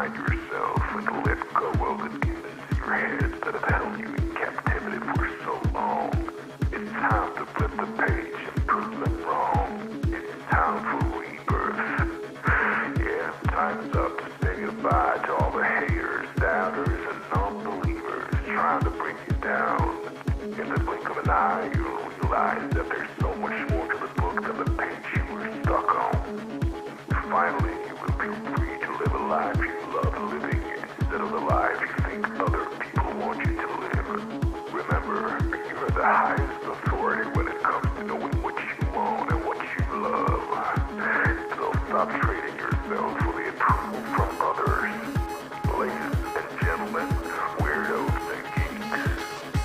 find yourself and let go of the demons in your head that have held you in captivity for so long. It's time to flip the page and prove them wrong. It's time for rebirth. Yeah, time's up to say goodbye to all the haters, doubters, and non-believers trying to bring you down. In the blink of an eye, you'll realize that there's so much more to the book than the page you were stuck on. Finally, you will be free to live a life you love living instead of the life you think other people want you to live. Remember, you're the highest authority when it comes to knowing what you want and what you love. So stop trading yourself for the approval from others. Ladies and gentlemen, weirdos and geeks,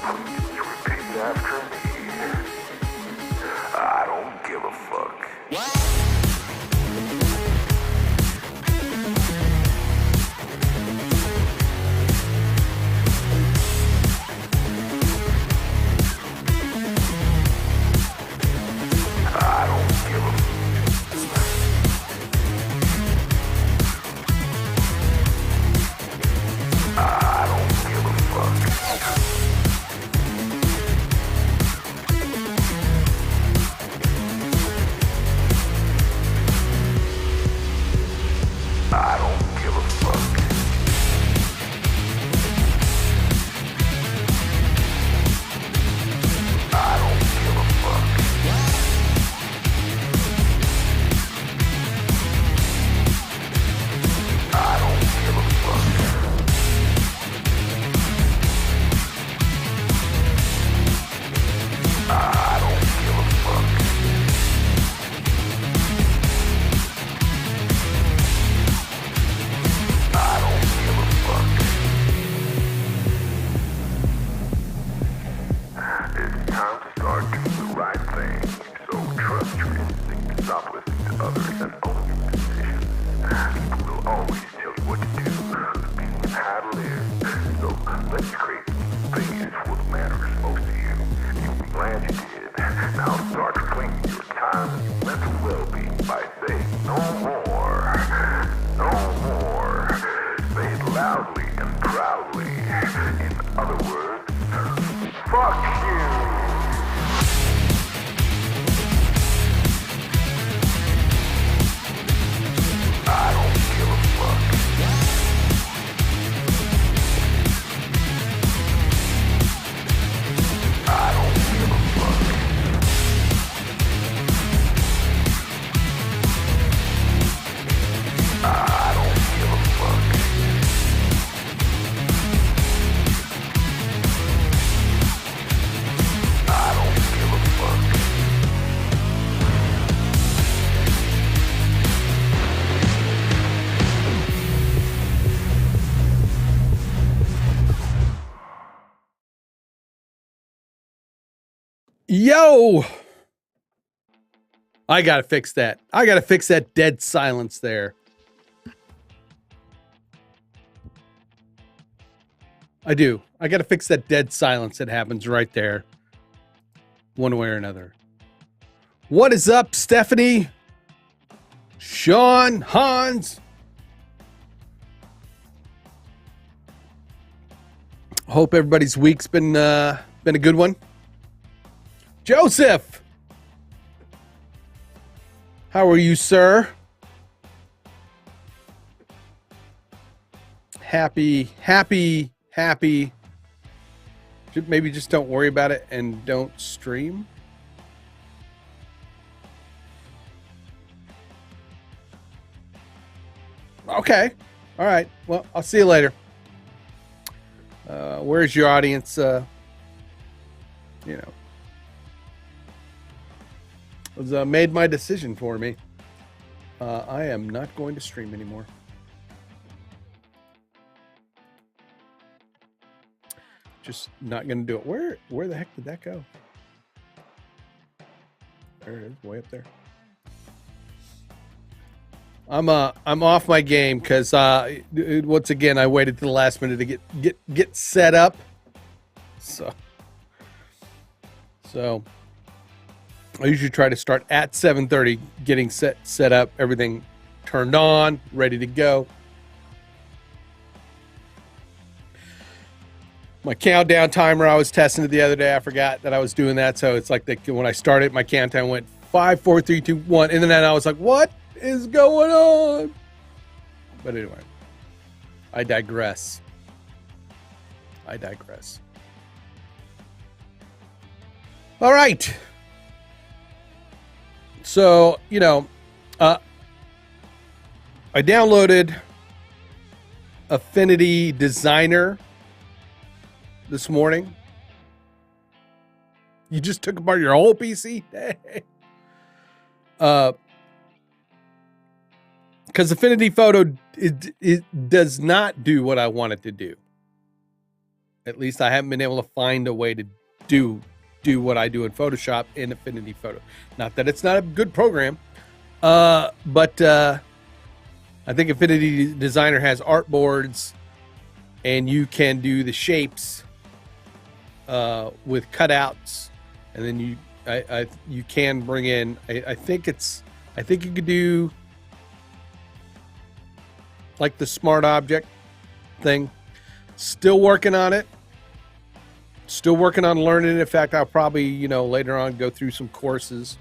please repeat after me. I don't give a fuck. Yo! I gotta fix that. I gotta fix that dead silence there. I do. I gotta fix that dead silence that happens right there. One way or another. What is up, Stephanie? Sean, Hans. Hope everybody's week's been a good one. Joseph, how are you, sir? Happy. Maybe just don't worry about it and don't stream. Okay. All right. Well, I'll see you later. Where's your audience? Made my decision for me. I am not going to stream anymore. Just not going to do it. Where the heck did that go? There it is, way up there. I'm off my game because once again I waited to the last minute to get set up. So I usually try to start at 7:30, getting set up, everything turned on, ready to go. my countdown timer. I was testing it the other day. I forgot that I was doing that. So it's like when I started, my countdown went 5, 4, 3, 2, 1. And then I was like, what is going on? But anyway, I digress. All right. So, I downloaded Affinity Designer this morning. You just took apart your whole PC? Because Affinity Photo it does not do what I want it to do. At least I haven't been able to find a way to do what I do in Photoshop in Affinity Photo. Not that it's not a good program, but I think Affinity Designer has artboards, and you can do the shapes with cutouts, and then you can bring in. I think you could do like the smart object thing. Still working on it. Still working on learning it. In fact, I'll probably, later on go through some courses.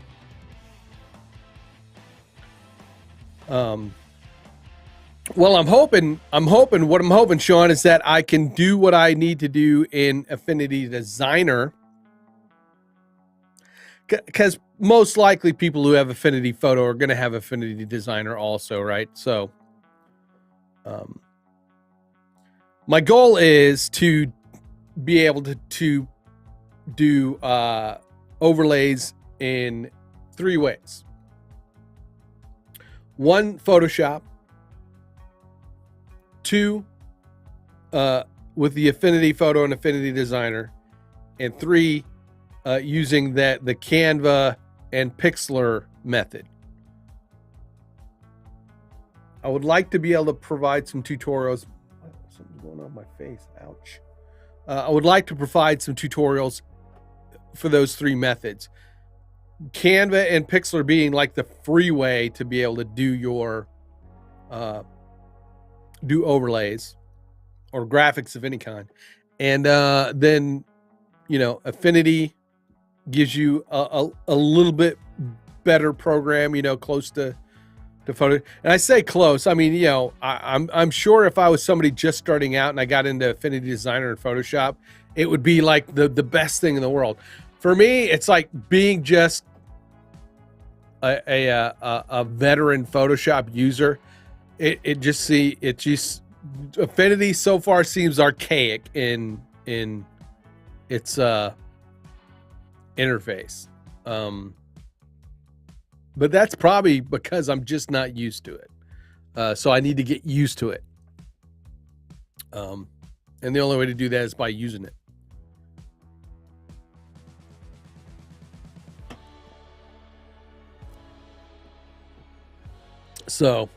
Well, what I'm hoping, Sean, is that I can do what I need to do in Affinity Designer. Because most likely people who have Affinity Photo are going to have Affinity Designer also, right? So, my goal is to be able to do overlays in 3 ways. 1, Photoshop. 2, with the Affinity Photo and Affinity Designer. And 3, using the Canva and Pixlr method. I would like to be able to provide some tutorials. Something's going on with my face. Ouch. I would like to provide some tutorials for those 3 methods. Canva and Pixlr being like the free way to be able to do your do overlays or graphics of any kind. And then, Affinity gives you a little bit better program, close to photo. And I say close. I mean, I'm sure if I was somebody just starting out and I got into Affinity Designer and Photoshop, it would be like the best thing in the world. For me, it's like being just a veteran Photoshop user. Affinity so far seems archaic in its interface. But that's probably because I'm just not used to it. So I need to get used to it. And the only way to do that is by using it. So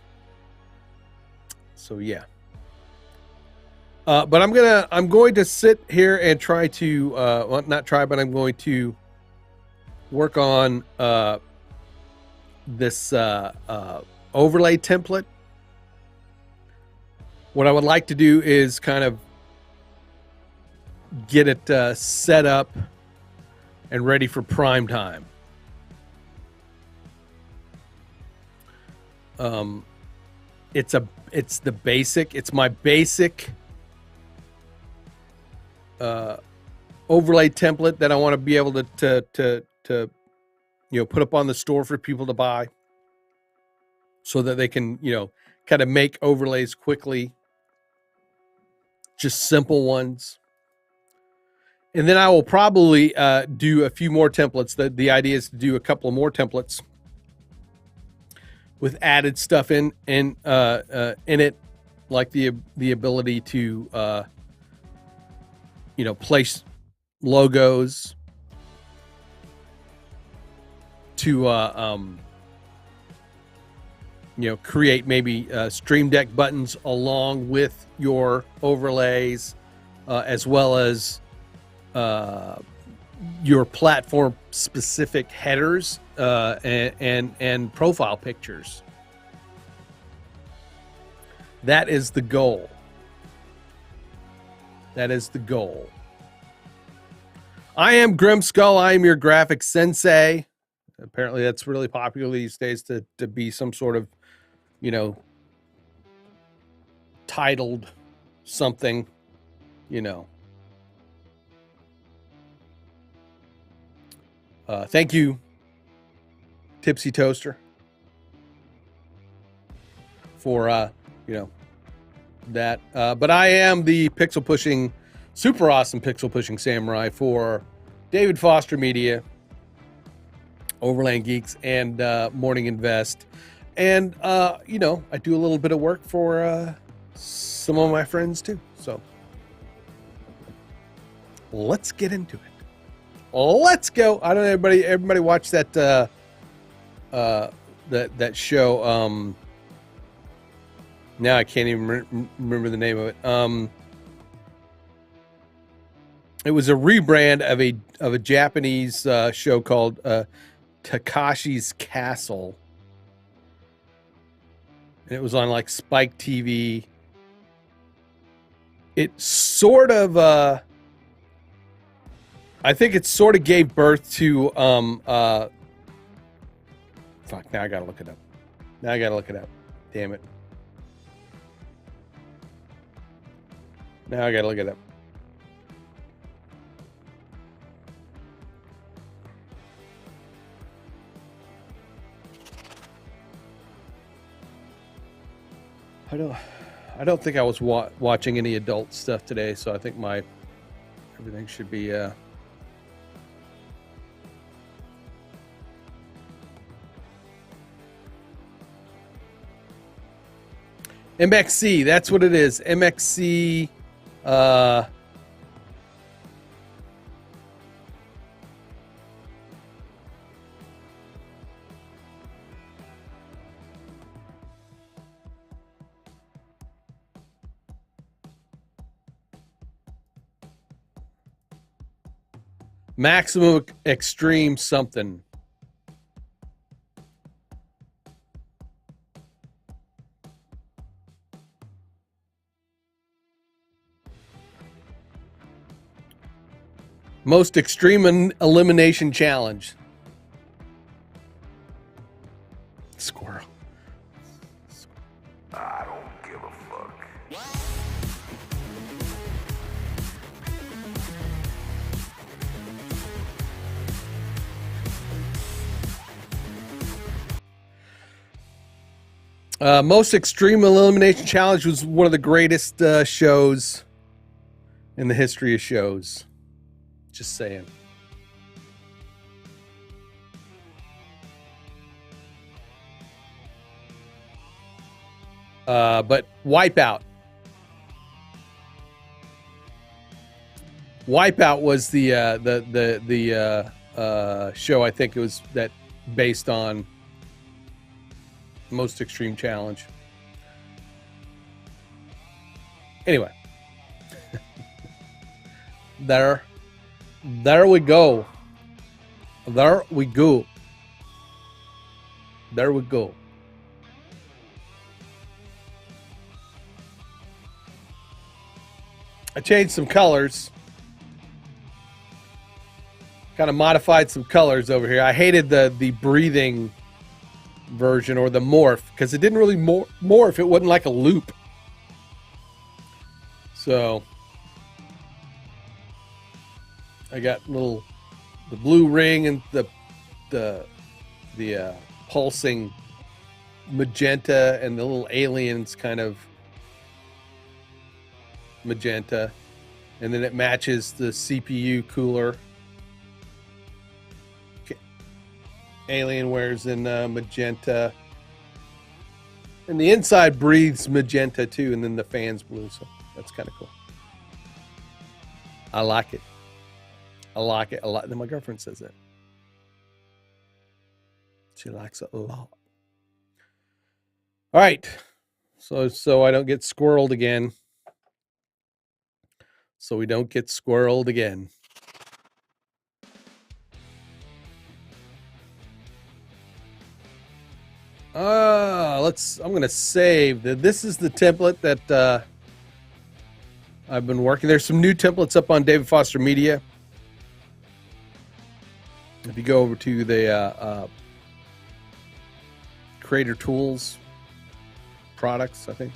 yeah. But I'm going to sit here and try to well, not try, but I'm going to work on this overlay template. What I would like to do is kind of get it set up and ready for prime time. It's my basic overlay template that I want to be able to put up on the store for people to buy, so that they can kind of make overlays quickly, just simple ones. And then I will probably do a few more templates. The idea is to do a couple of more templates with added stuff in it, like the ability to place logos, to create maybe Stream Deck buttons along with your overlays, as well as your platform specific headers and profile pictures. That is the goal. I am Grim Skull. I am your graphic sensei. Apparently, that's really popular these days to be some sort of, you know, titled something, you know. Thank you, Tipsy Toaster, for you know, that. But I am the pixel pushing, super awesome pixel pushing samurai for David Foster Media, Overland Geeks, and Morning Invest. And you know, I do a little bit of work for some of my friends too. So let's get into it. Let's go. I don't know, everybody watch that that show. Now I can't even remember the name of it. It was a rebrand of a Japanese show called Takashi's Castle. And it was on like Spike TV. It sort of I think it sort of gave birth to fuck, now I gotta look it up. Damn it. Now I gotta look it up. I don't think I was watching any adult stuff today, so I think everything should be MXC, that's what it is. MXC Maximum Extreme something. Most Extreme Elimination Challenge. Squirrel. I don't give a fuck. Most Extreme Elimination Challenge was one of the greatest shows in the history of shows. Just saying. But Wipeout. Wipeout was the show, I think it was, that based on Most Extreme Challenge. Anyway. There we go. There we go. There we go. I changed some colors. Kind of modified some colors over here. I hated the breathing version, or the morph, because it didn't really morph. It wasn't like a loop. So I got the blue ring and the pulsing magenta, and the little aliens kind of magenta, and then it matches the CPU cooler. Alienware's in magenta, and the inside breathes magenta too, and then the fan's blue, so that's kind of cool. I like it. I like it a lot. Then my girlfriend says that. She likes it a lot. All right. So I don't get squirreled again. So we don't get squirreled again. I'm going to save. This is the template that I've been working. There's some new templates up on David Foster Media. If you go over to the Creator Tools products, I think.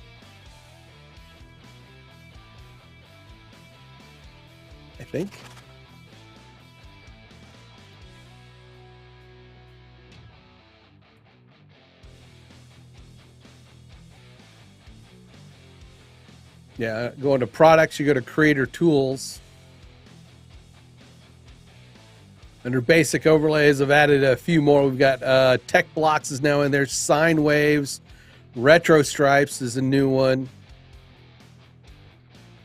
Yeah, go into products, you go to Creator Tools. Under basic overlays, I've added a few more. We've got tech blocks is now in there, sine waves, retro stripes is a new one.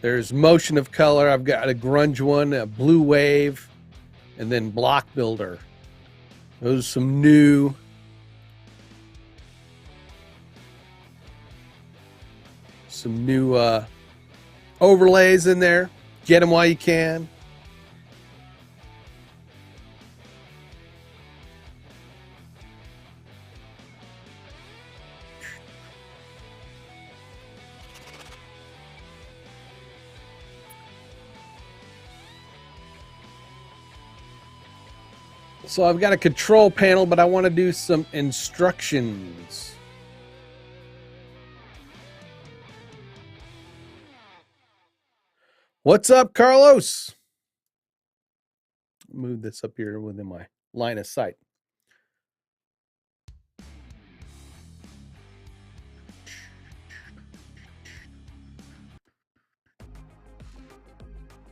There's motion of color. I've got a grunge one, a blue wave, and then block builder. Those are some new overlays in there. Get them while you can. So I've got a control panel, but I want to do some instructions. What's up, Carlos? Move this up here within my line of sight.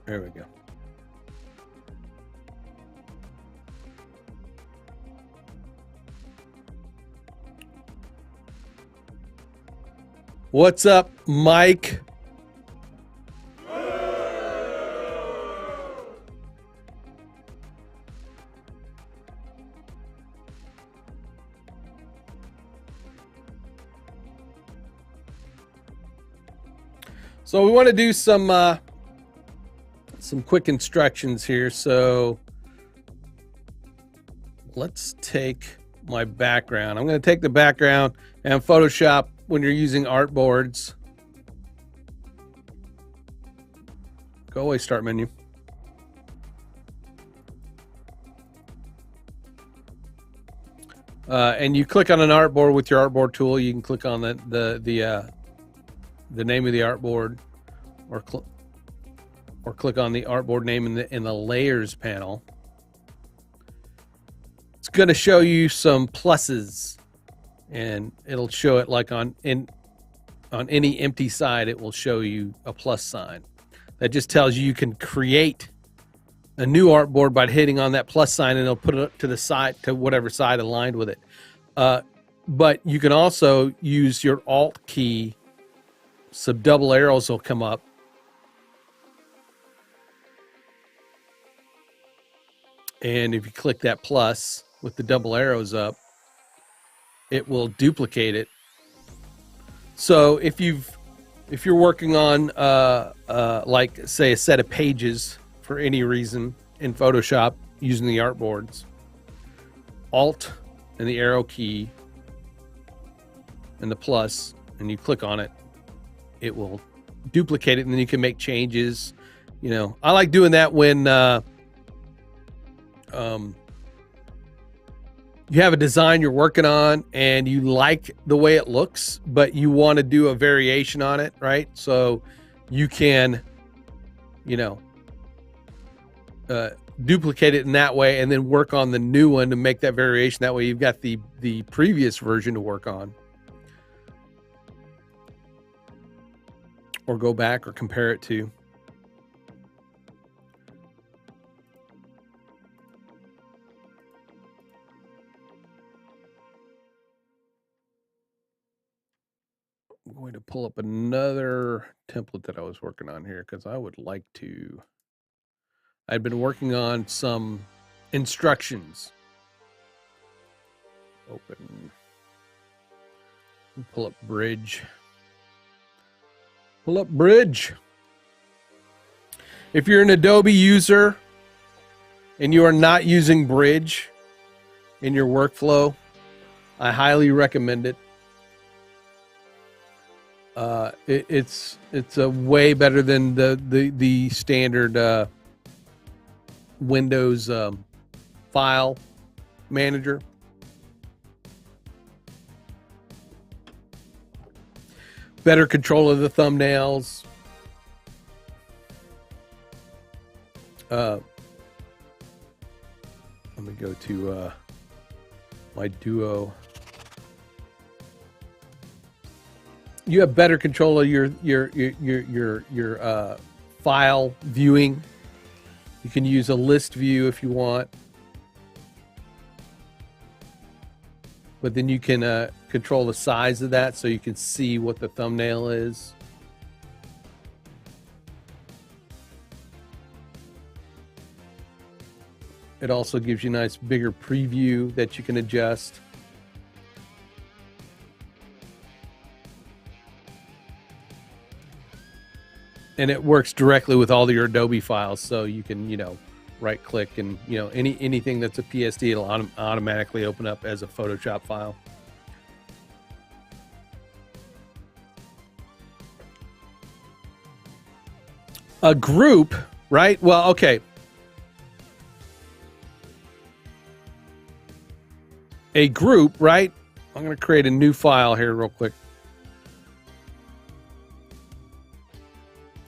There we go. What's up, Mike? So we want to do some quick instructions here. So let's take my background. I'm going to take the background and Photoshop when you're using artboards. Go away, start menu. And you click on an artboard with your artboard tool. You can click on the name of the artboard, or click on the artboard name in the layers panel. It's going to show you some pluses, and it'll show it like on any empty side. It will show you a plus sign. That just tells you can create a new artboard by hitting on that plus sign, and it'll put it to the side, to whatever side aligned with it. But you can also use your Alt key. Some double arrows will come up. And if you click that plus with the double arrows up, it will duplicate it. So if you're working on like say a set of pages for any reason in Photoshop using the artboards, Alt and the arrow key and the plus, and you click on it, it will duplicate it, and then you can make changes. You know, I like doing that when you have a design you're working on and you like the way it looks, but you want to do a variation on it, right? So you can, you know, duplicate it in that way and then work on the new one to make that variation. That way you've got the previous version to work on. Or go back or compare it to. I'm going to pull up another template that I was working on here because I would like to. I'd been working on some instructions. Open. Pull up bridge. Pull up bridge. If you're an Adobe user and you are not using bridge in your workflow, I highly recommend it. It's a way better than the standard Windows file manager. Better control of the thumbnails. Let me go to my Duo. You have better control of your file viewing. You can use a list view if you want, but then you can control the size of that so you can see what the thumbnail is. It also gives you a nice bigger preview that you can adjust. And it works directly with all your Adobe files, so you can, right click and, anything that's a PSD, it'll automatically open up as a Photoshop file. A group, right? Well, okay. A group, right? I'm going to create a new file here real quick.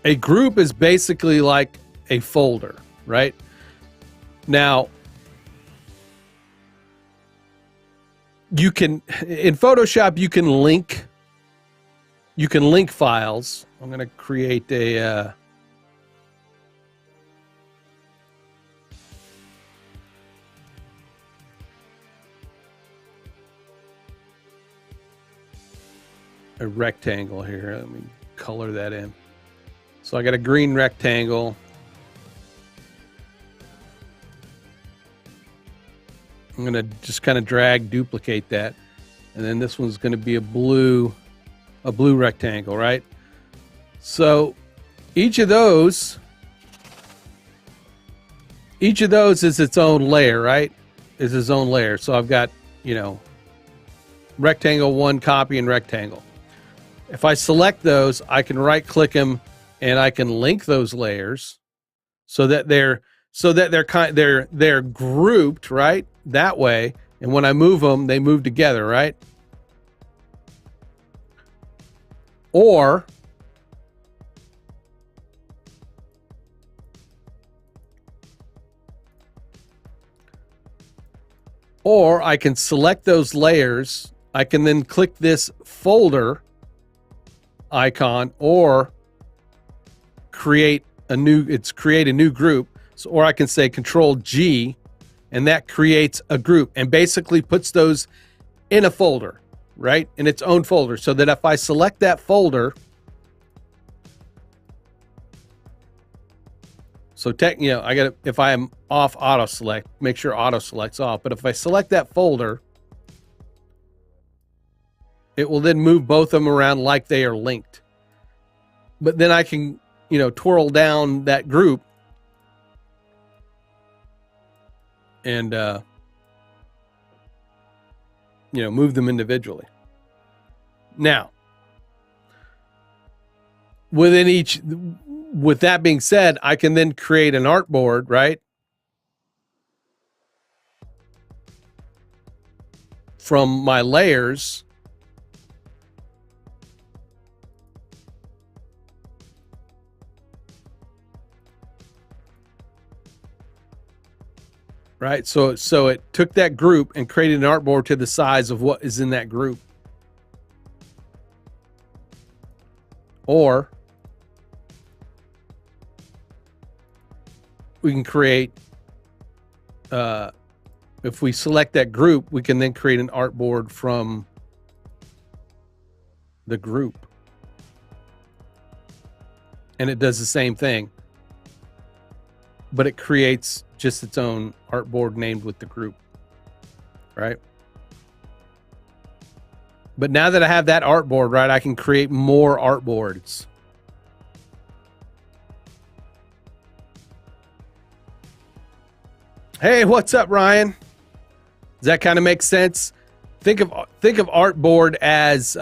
A group is basically like a folder, right? Now, you can, in Photoshop, you can link files. I'm going to create a rectangle here. Let me color that in. So I got a green rectangle. I'm going to just kind of drag, duplicate that. And then this one's going to be a blue rectangle, right? So each of those is its own layer, right? Is its own layer. So I've got, rectangle, one, copy, and rectangle. If I select those, I can right click them and I can link those layers so that they're grouped, right? That way, and when I move them, they move together, right? Or I can select those layers. I can then click this folder icon or create a new group. So, or I can say Control G, and that creates a group and basically puts those in a folder, right? In its own folder, so that if I select that folder, so I got to, if I am off auto select, make sure auto select's off. But if I select that folder, it will then move both of them around like they are linked. But then I can, twirl down that group and, move them individually. Now, with that being said, I can then create an artboard, right? From my layers. Right, so it took that group and created an artboard to the size of what is in that group. Or we can create, if we select that group, we can then create an artboard from the group. And it does the same thing, but it creates just its own artboard named with the group, right? But now that I have that artboard, right, I can create more artboards. Hey, what's up, Ryan? Does that kind of make sense? Think of artboard as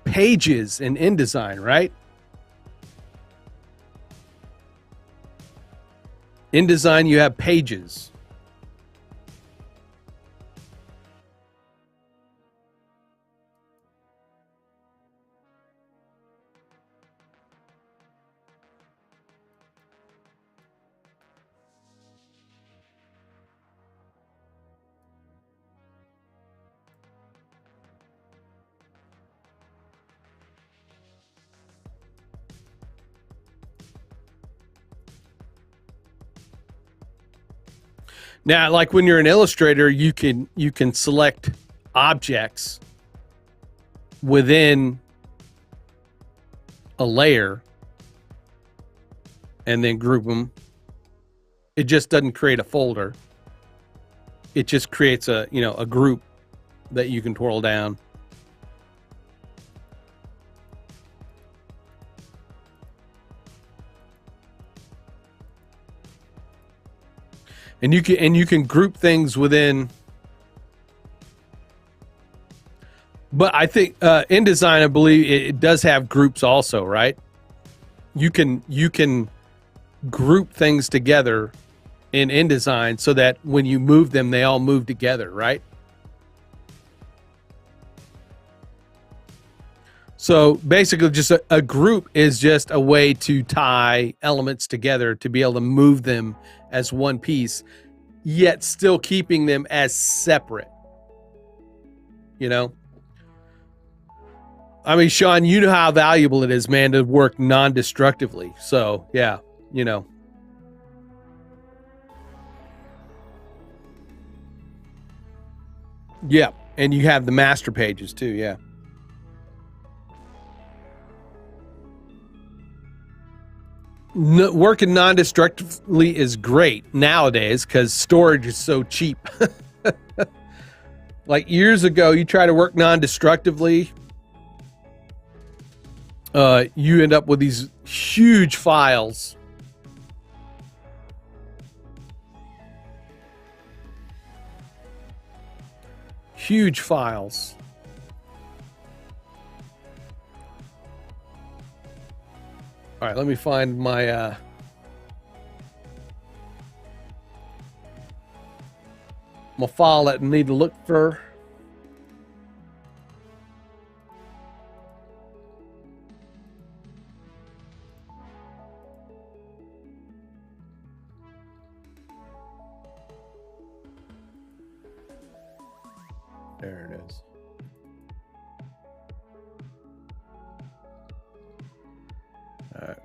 pages in InDesign, right? In InDesign, you have pages. Now, like when you're an illustrator, you can select objects within a layer and then group them. It just doesn't create a folder. It just creates a group that you can twirl down. And you can group things within. But I think InDesign, I believe it does have groups also, right? You can group things together in InDesign so that when you move them, they all move together, right? So basically, just a group is just a way to tie elements together to be able to move them as one piece, yet still keeping them as separate. You know? I mean, Sean, you know how valuable it is, man, to work non-destructively. So, yeah, you know. Yeah, and you have the master pages too, yeah. Working non-destructively is great nowadays because storage is so cheap. Like years ago, you try to work non-destructively, you end up with these huge files. Huge files. All right, let me find my my file that I need to look for. There it is. All right.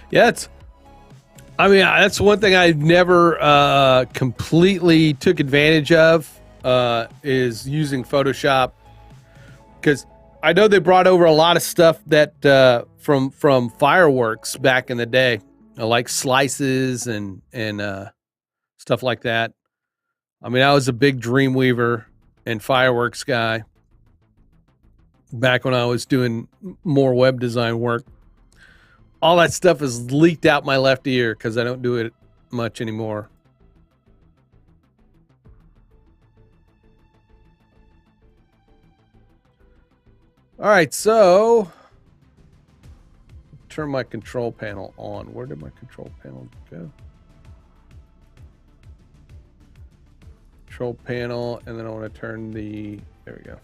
Yeah, that's one thing I never completely took advantage of is using Photoshop, because I know they brought over a lot of stuff that from fireworks back in the day, like slices and stuff like that. I mean, I was a big Dreamweaver and fireworks guy back when I was doing more web design work. All that stuff is leaked out my left ear because I don't do it much anymore. All right, so turn my control panel on. Where did my control panel go? Control panel, and then I want to turn the, there we go.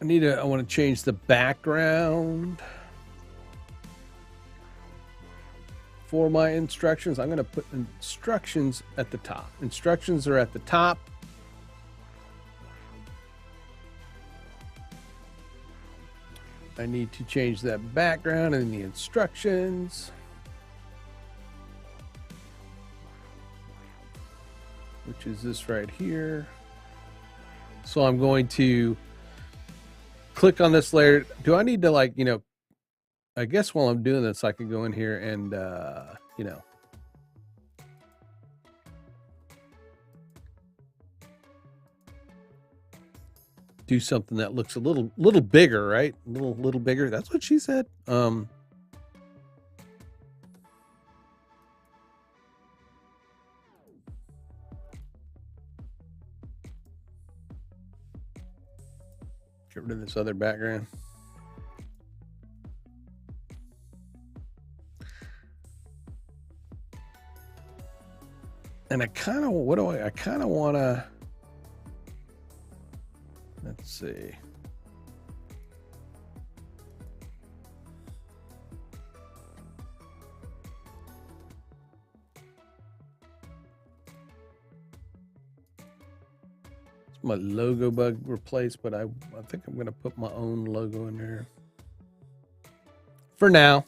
I want to change the background for my instructions. I'm going to put instructions at the top. Instructions are at the top. I need to change that background in the instructions, which is this right here. So I'm going to click on this layer. Do I need to, like, you know, I guess while I'm doing this, I can go in here and, you know, do something that looks a little bigger, right? A little bigger. That's what she said. Get rid of this other background. And I kind of, I kind of want to, let's see. It's my logo bug replaced, but I think I'm going to put my own logo in there. For now.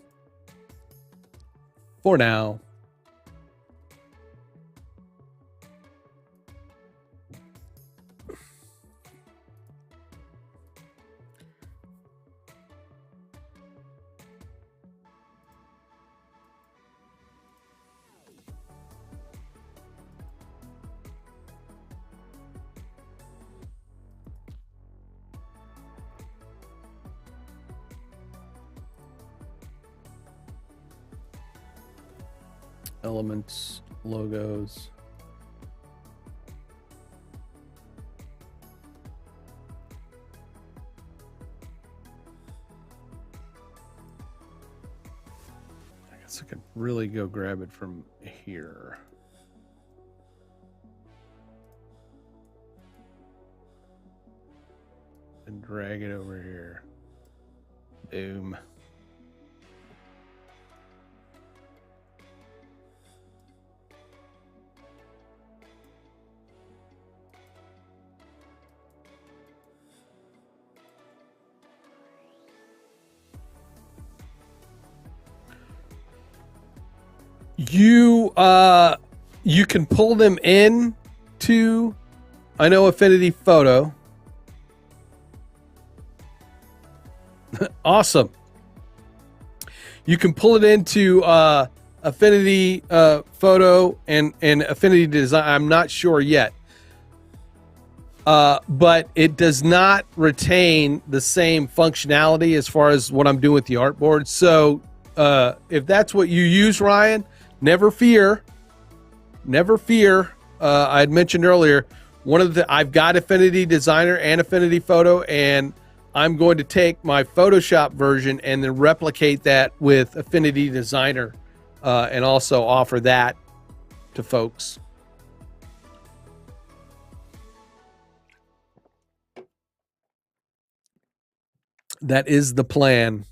For now. Elements, logos. I guess I could really go grab it from here. And drag it over here. Boom. You can pull them in to, I know, Affinity Photo. Awesome. You can pull it into Affinity Photo and Affinity Design. I'm not sure yet. But it does not retain the same functionality as far as what I'm doing with the artboard. So if that's what you use, Ryan, never fear. Never fear. I had mentioned earlier, I've got Affinity Designer and Affinity Photo, and I'm going to take my Photoshop version and then replicate that with Affinity Designer, and also offer that to folks. That is the plan.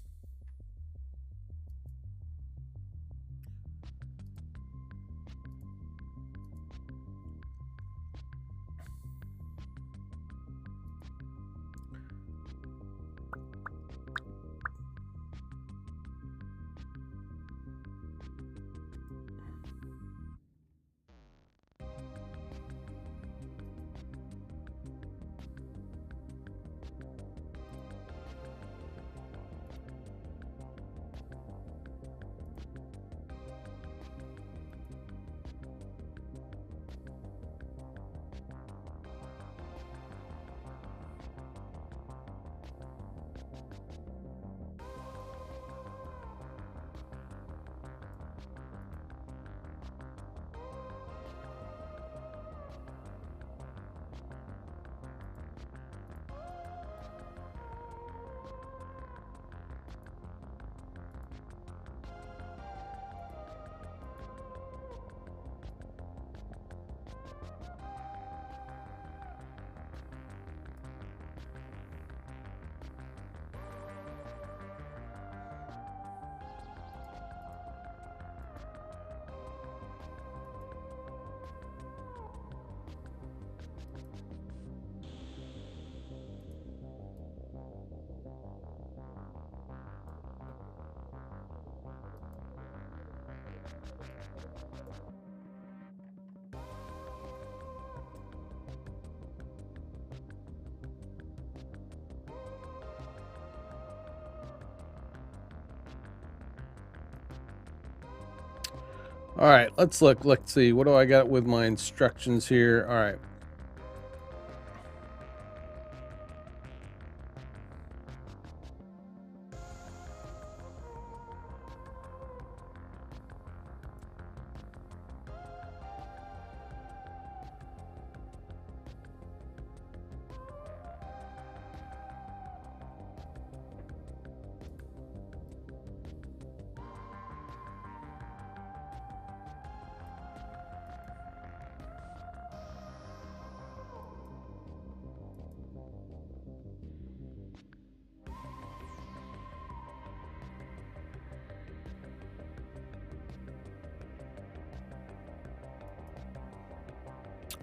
All right, let's look. Let's see. What do I got with my instructions here? All right.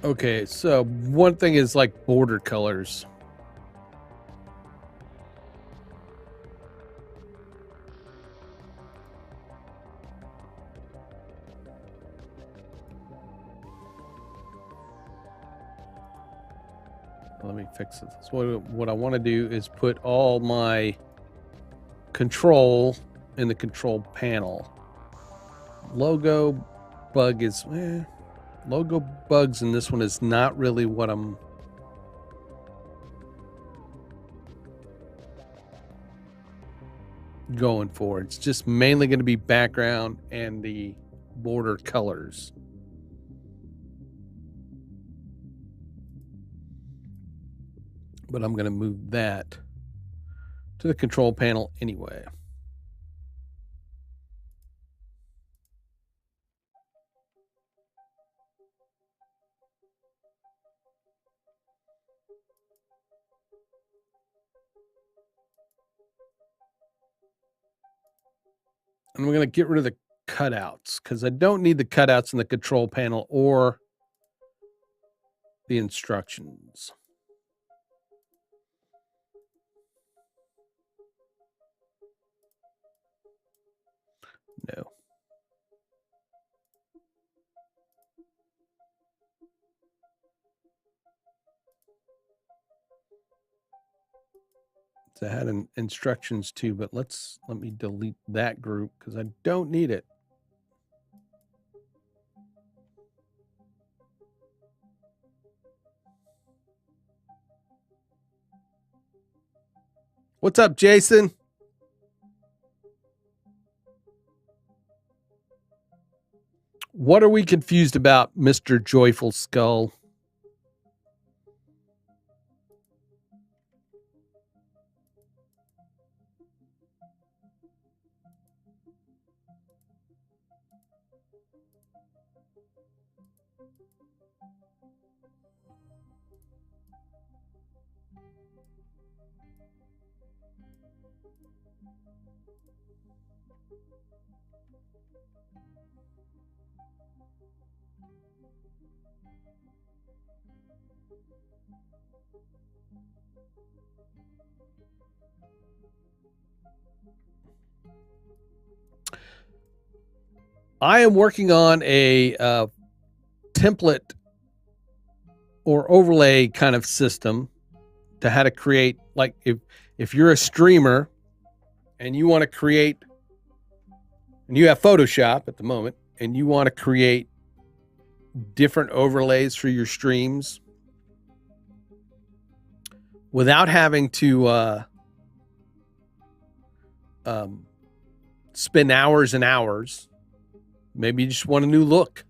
Okay, so one thing is like border colors. Let me fix this. What I want to do is put all my control in the control panel. Logo bug is logo bugs, and this one is not really what I'm going for. It's just mainly going to be background and the border colors. But I'm going to move that to the control panel anyway. And we're going to get rid of the cutouts because I don't need the cutouts in the control panel or the instructions. No. So I had instructions too, but let me delete that group because I don't need it. What's up, Jason? What are we confused about, Mr. Joyful Skull? I am working on a template or overlay kind of system to how to create, like if you're a streamer and you want to create, and you have Photoshop at the moment, and you want to create different overlays for your streams without having to spend hours and hours. Maybe you just want a new look.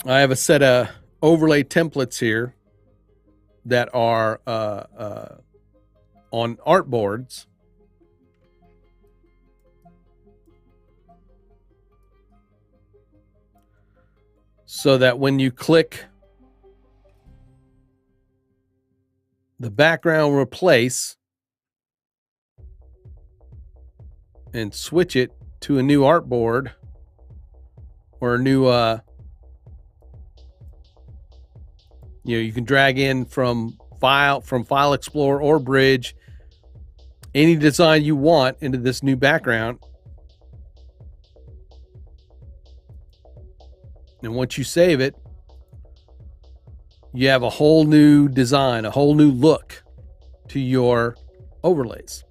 I have a set of overlay templates here that are on artboards. So that when you click the background replace and switch it to a new artboard or a new you can drag in from File Explorer or Bridge any design you want into this new background. And once you save it, you have a whole new design, a whole new look to your overlays.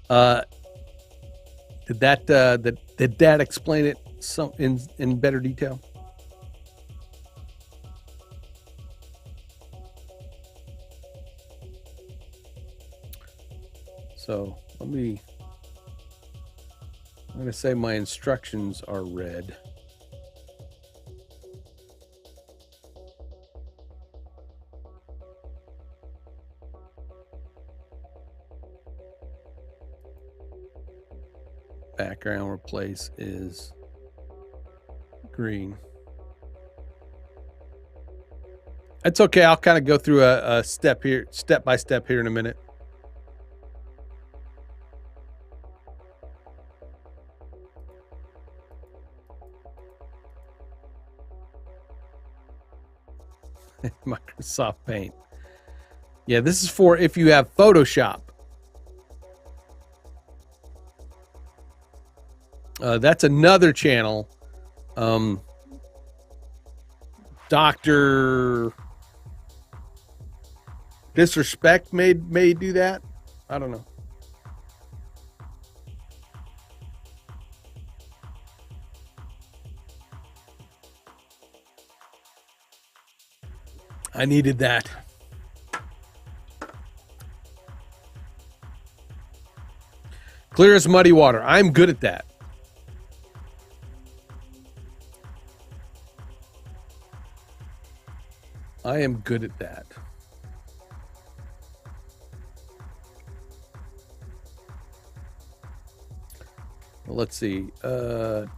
Did that explain it some in better detail? So I'm going to say my instructions are red. Background replace is green. That's okay. I'll kind of go through a step by step here in a minute. Microsoft Paint. Yeah, this is for if you have Photoshop. That's another channel. Dr. Disrespect may do that. I don't know. I needed that. Clear as muddy water. I'm good at that. I am good at that. Well, let's see. Here,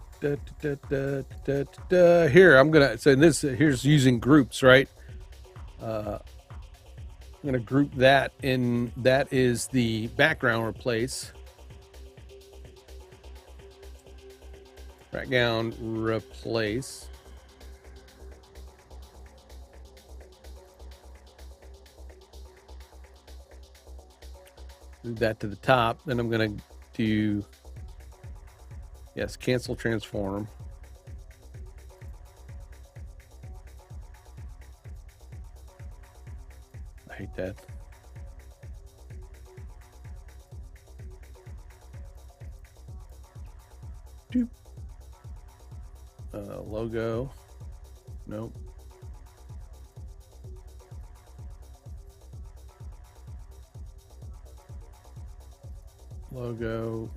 I'm gonna. So here's using groups, right? I'm gonna group that in. That is the background replace. Background replace. Move that to the top. Then I'm going to do, yes, cancel transform. I hate that. Doop. Logo. Nope.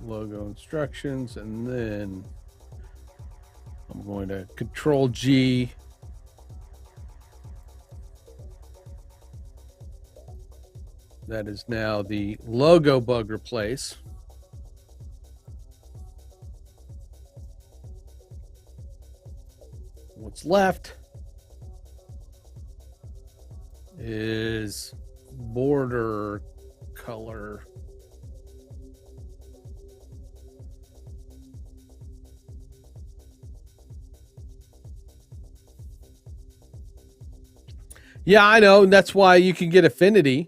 Logo instructions, and then I'm going to Control G. That is now the logo bug replace. What's left is border color. Yeah, I know. And that's why you can get affinity.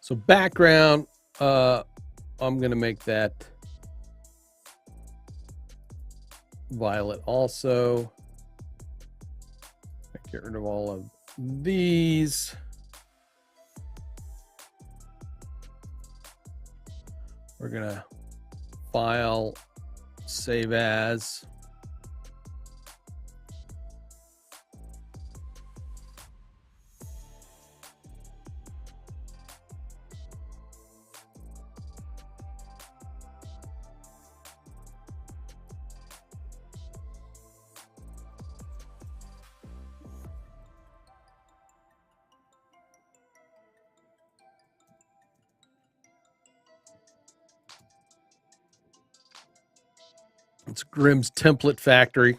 So background, I'm going to make that violet also. Get rid of all of these. We're going to file, save as. It's Grimm's Template Factory.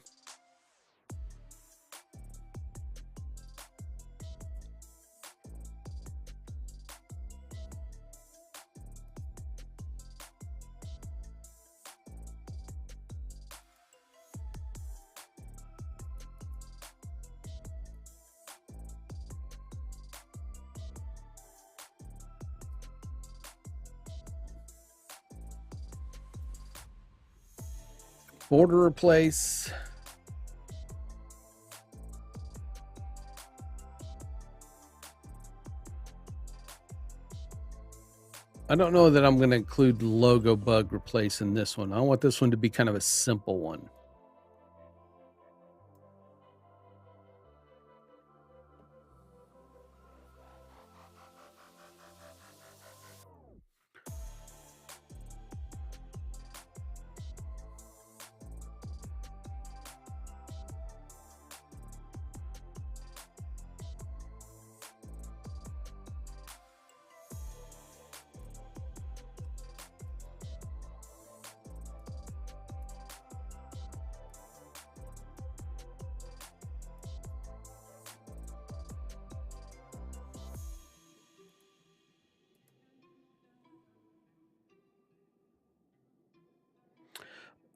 Border replace. I don't know that I'm going to include logo bug replace in this one. I want this one to be kind of a simple one.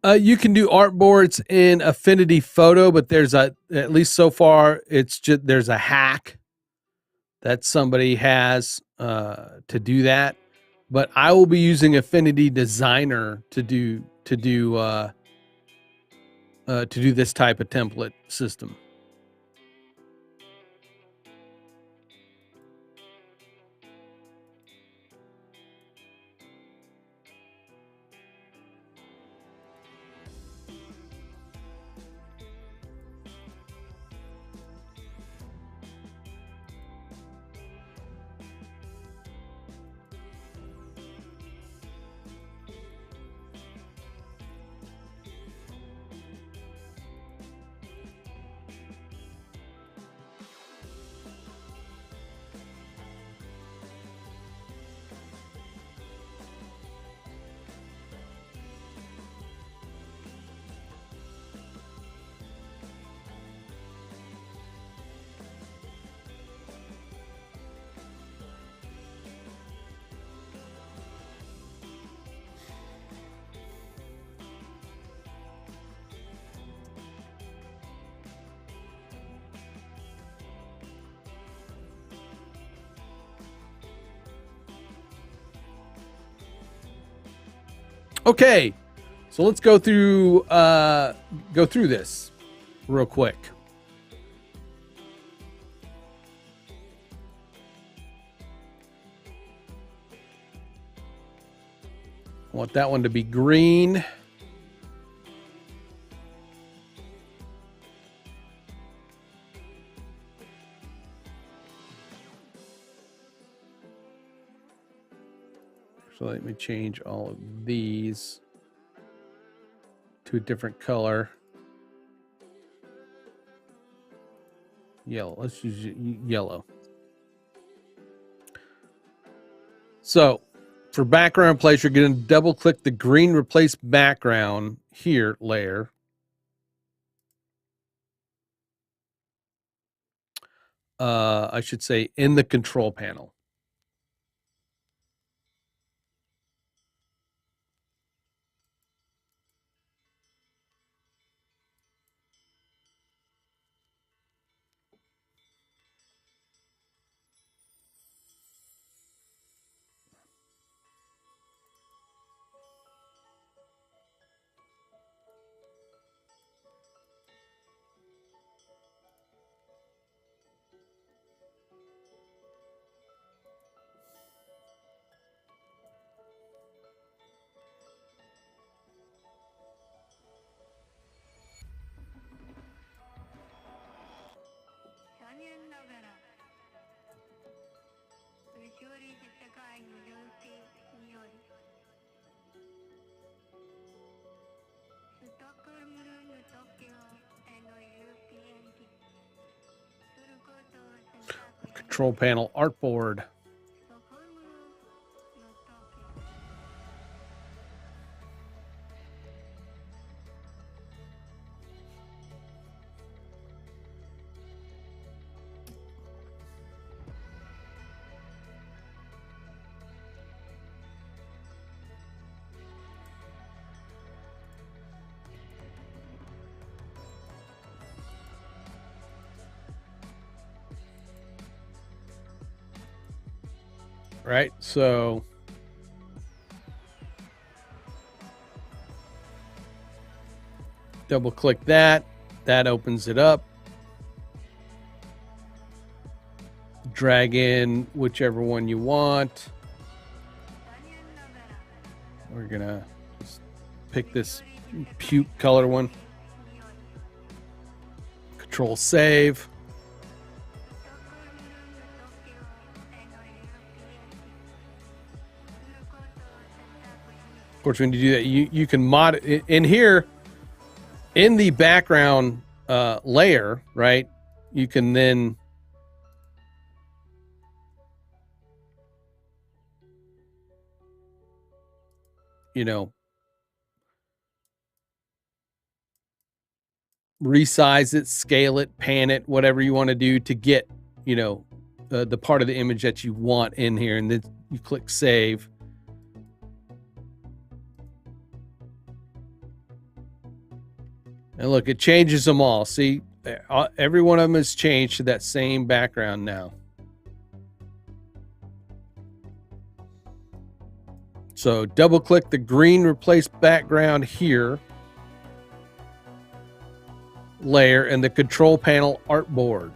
You can do artboards in Affinity Photo, but there's at least so far, it's just there's a hack that somebody has to do that. But I will be using Affinity Designer to do this type of template system. Okay, so let's go through this real quick. I want that one to be green. So let me change all of these to a different color. Yellow. Let's use yellow. So for background place, you're going to double click the green replace background here layer. I should say in the control panel. Control panel artboard. Right, so Double click that. That opens it up. Drag in whichever one you want. We're gonna just pick this puke color one. Control save. Of course, when you do that, you can mod it in here in the background layer, right? You can then resize it, scale it, pan it, whatever you want to do to get, the part of the image that you want in here. And then you click save. And look, it changes them all. See, every one of them has changed to that same background now. So double click the green replace background here layer and the control panel artboard.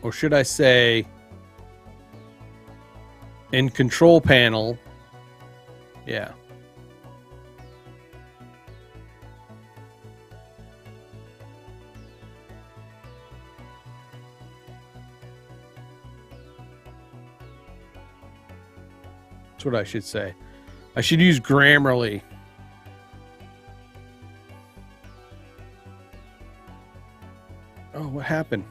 Or should I say in control panel? Yeah. That's what I should say. I should use Grammarly. Oh, what happened?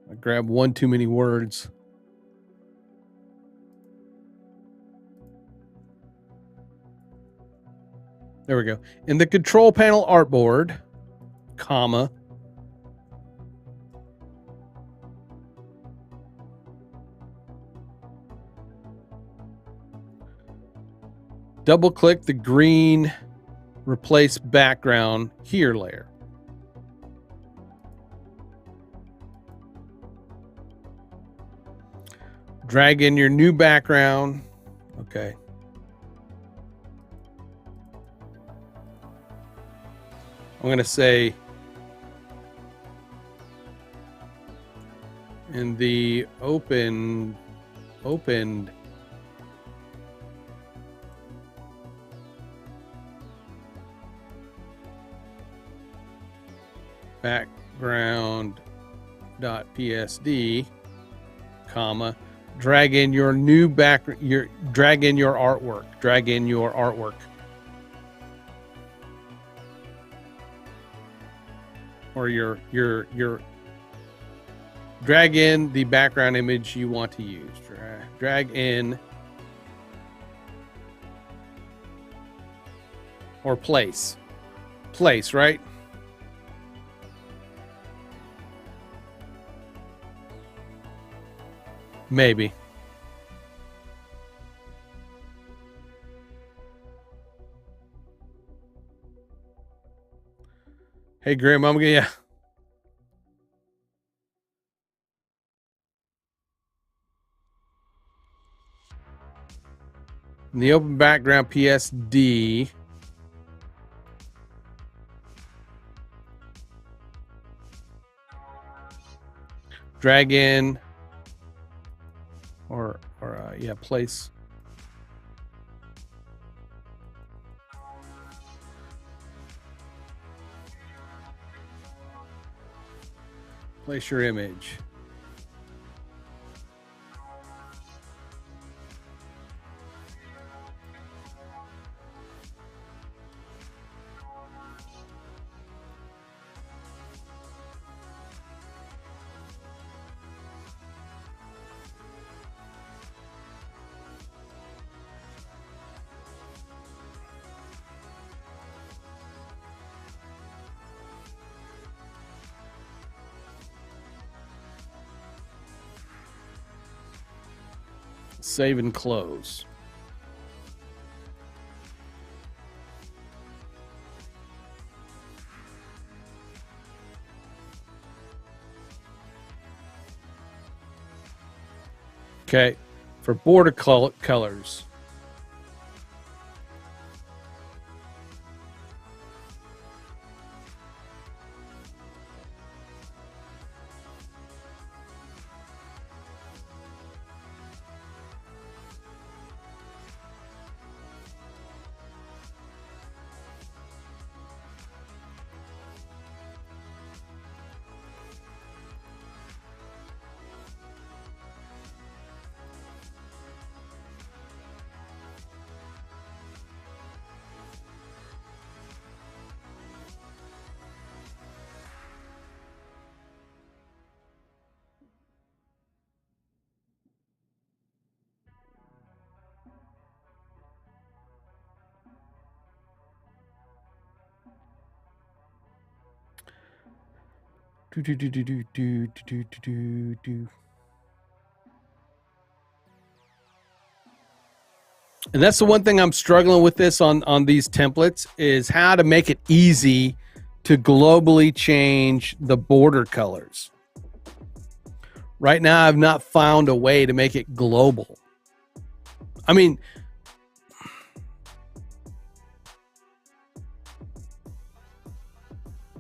I grabbed one too many words. There we go. In the control panel artboard, comma, double click the green replace background here layer. Drag in your new background. Okay. I'm going to say in the opened background.psd, comma, drag in your new drag in your artwork. Or your drag in the background image you want to use. Drag in or place, right? Maybe. Hey, Grandma, yeah. In the open background PSD, drag in or place. Place your image. Save and close. Okay, for border colors. And that's the one thing I'm struggling with this on these templates is how to make it easy to globally change the border colors. Right now, I've not found a way to make it global. I mean,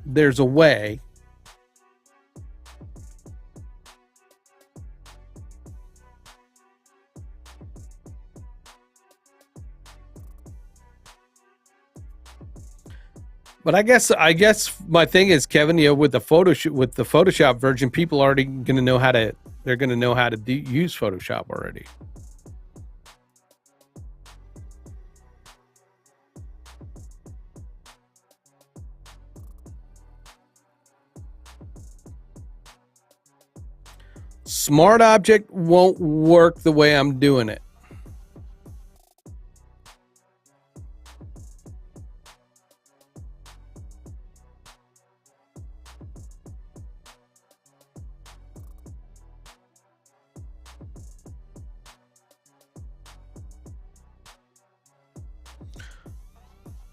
there's a way. But I guess my thing is, Kevin, you know, with the Photoshop version, people are already going to know how to. They're going to know how to use Photoshop already. Smart Object won't work the way I'm doing it.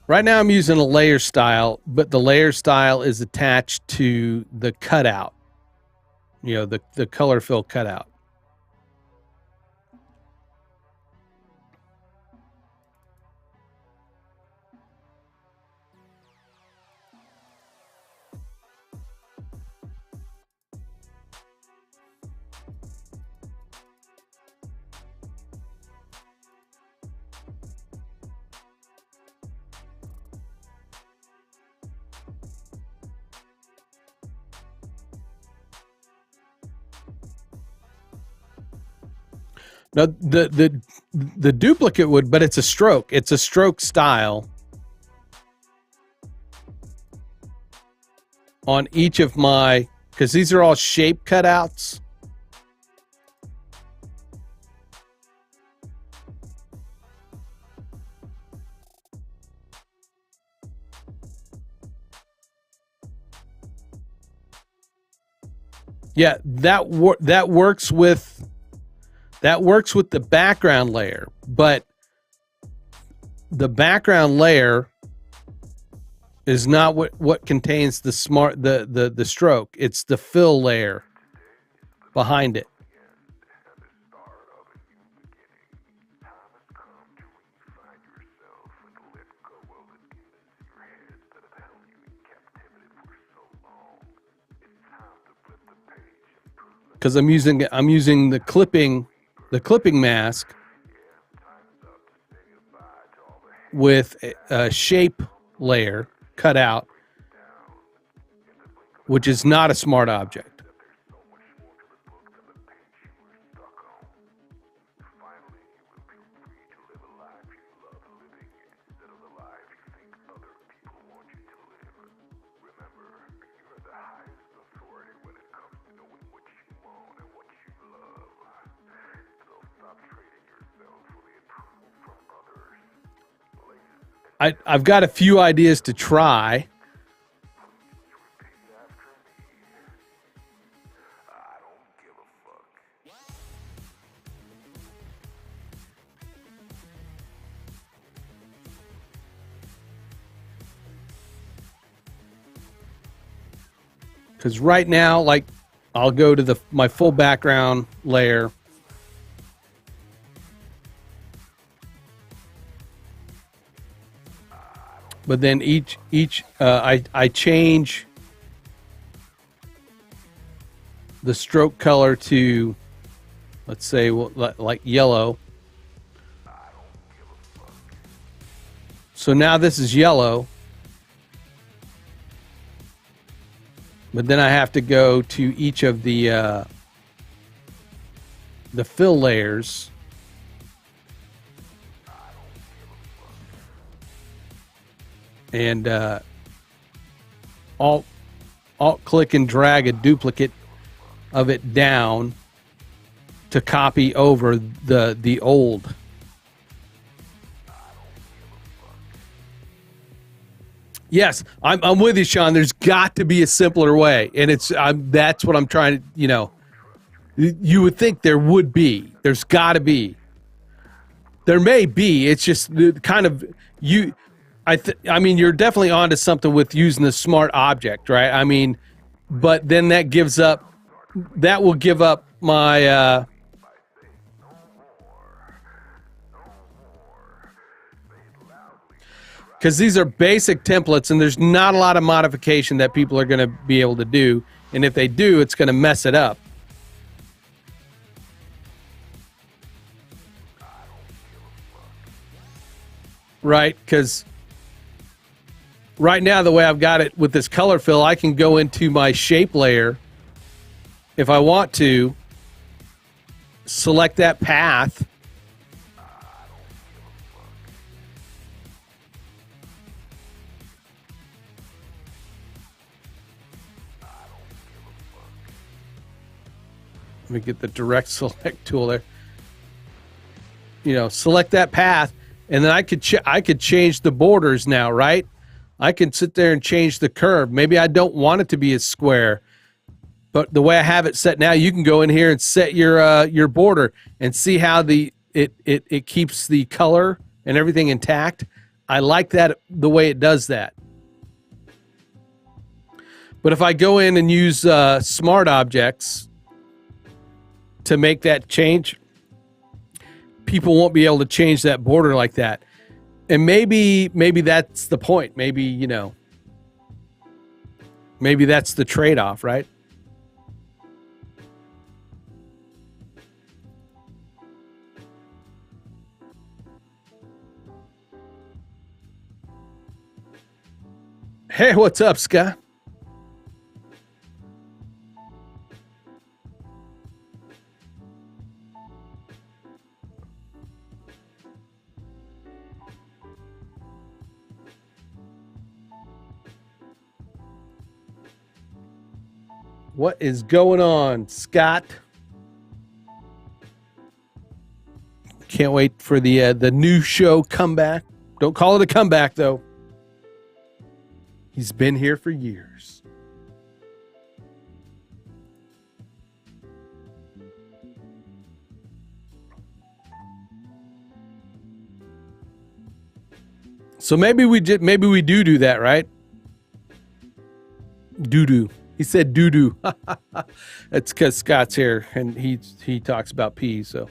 Right now I'm using a layer style, but the layer style is attached to the cutout. You know, the color fill cutout. Now the duplicate would, but it's a stroke. It's a stroke style on each of my, because these are all shape cutouts. Yeah, that works with the background layer, but the background layer is not what contains the stroke. It's the fill layer behind it. Because I'm using the clipping mask with a shape layer cut out, which is not a smart object. I've got a few ideas to try. Because right now, like, I'll go to my full background layer. But then I change the stroke color to, let's say, like yellow. So now this is yellow. But then I have to go to each of the fill layers. And alt click and drag a duplicate of it down to copy over the old. Yes, I'm with you, Sean. There's got to be a simpler way, and that's what I'm trying to, you know. You would think there would be. There's got to be. There may be. It's just kind of you. I mean, you're definitely onto something with using the smart object, right? I mean, but then that will give up my. Because these are basic templates, and there's not a lot of modification that people are going to be able to do. And if they do, it's going to mess it up. Right? Because right now, the way I've got it with this color fill, I can go into my shape layer if I want to, select that path. Let me get the direct select tool there. You know, select that path, and then I could change the borders now, right? I can sit there and change the curve. Maybe I don't want it to be a square, but the way I have it set now, you can go in here and set your border and see how it keeps the color and everything intact. I like that, the way it does that. But if I go in and use Smart Objects to make that change, people won't be able to change that border like that. And maybe that's the point. Maybe, you know, maybe that's the trade-off, right? Hey, what's up, Scott? What is going on, Scott? Can't wait for the new show comeback. Don't call it a comeback, though. He's been here for years. So maybe we do that, right? Doo-doo. He said doo-doo. That's because Scott's here, and he talks about pee, so.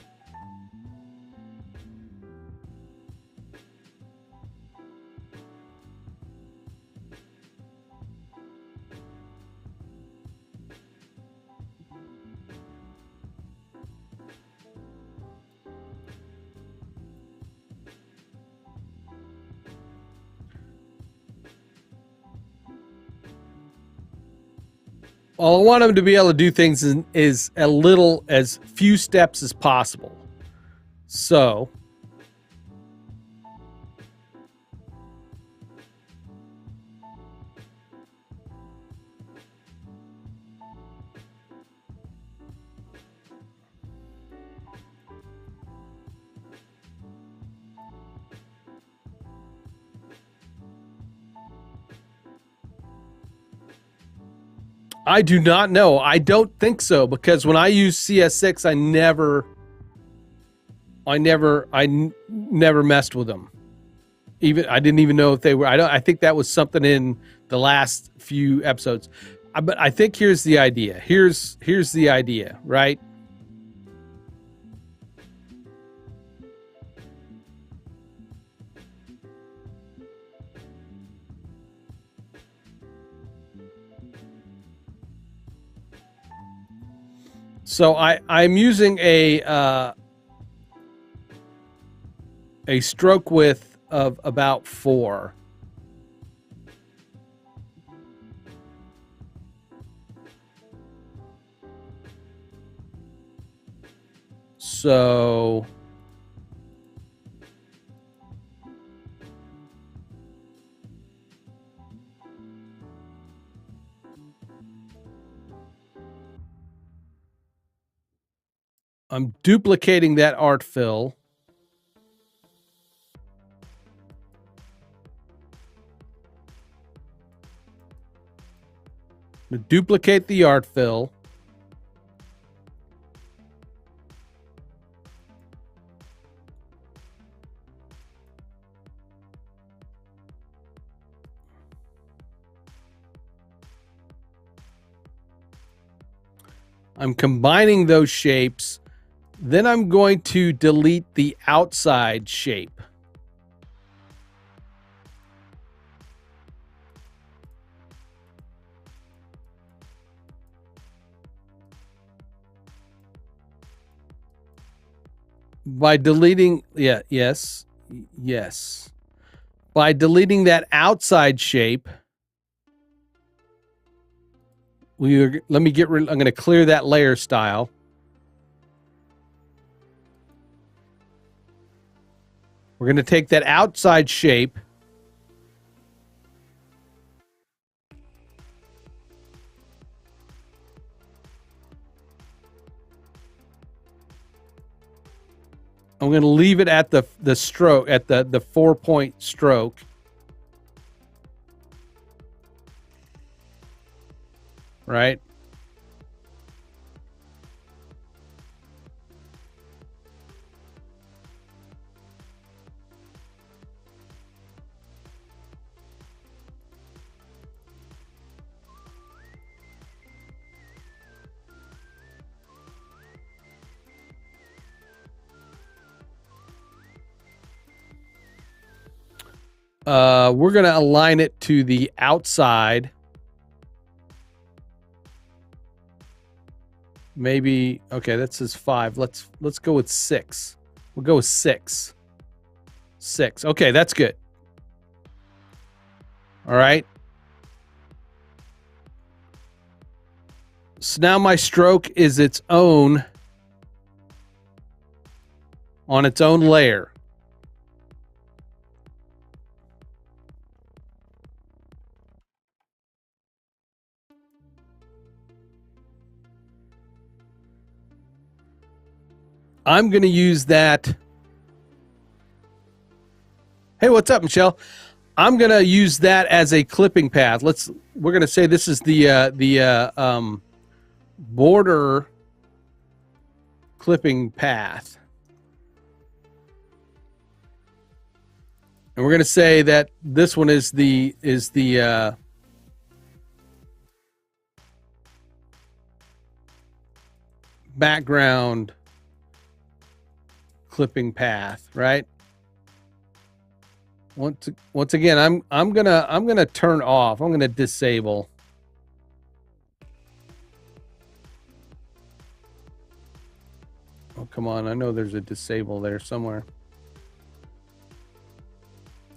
All I want him to be able to do things is as few steps as possible. So I do not know. I don't think so, because when I use CS6, I never messed with them. I didn't even know if they were. I think that was something in the last few episodes. But I think here's the idea. Here's the idea, right? So I'm using a stroke width of about 4. So I'm duplicating that art fill. I'm going to duplicate the art fill. I'm combining those shapes. Then I'm going to delete the outside shape. By deleting, yes. By deleting that outside shape, I'm going to clear that layer style. We're going to take that outside shape. I'm going to leave it at the stroke, at the 4-point stroke. Right? We're going to align it to the outside. Maybe, okay, that says 5. Let's go with 6. We'll go with 6. 6. Okay, that's good. All right. So now my stroke is its own, on its own layer. I'm going to use that. Hey, what's up, Michelle? I'm going to use that as a clipping path. We're going to say this is the border clipping path. And we're going to say that this one is the background clipping path, right? Once again, I'm gonna turn off. I'm gonna disable. Oh, come on! I know there's a disable there somewhere.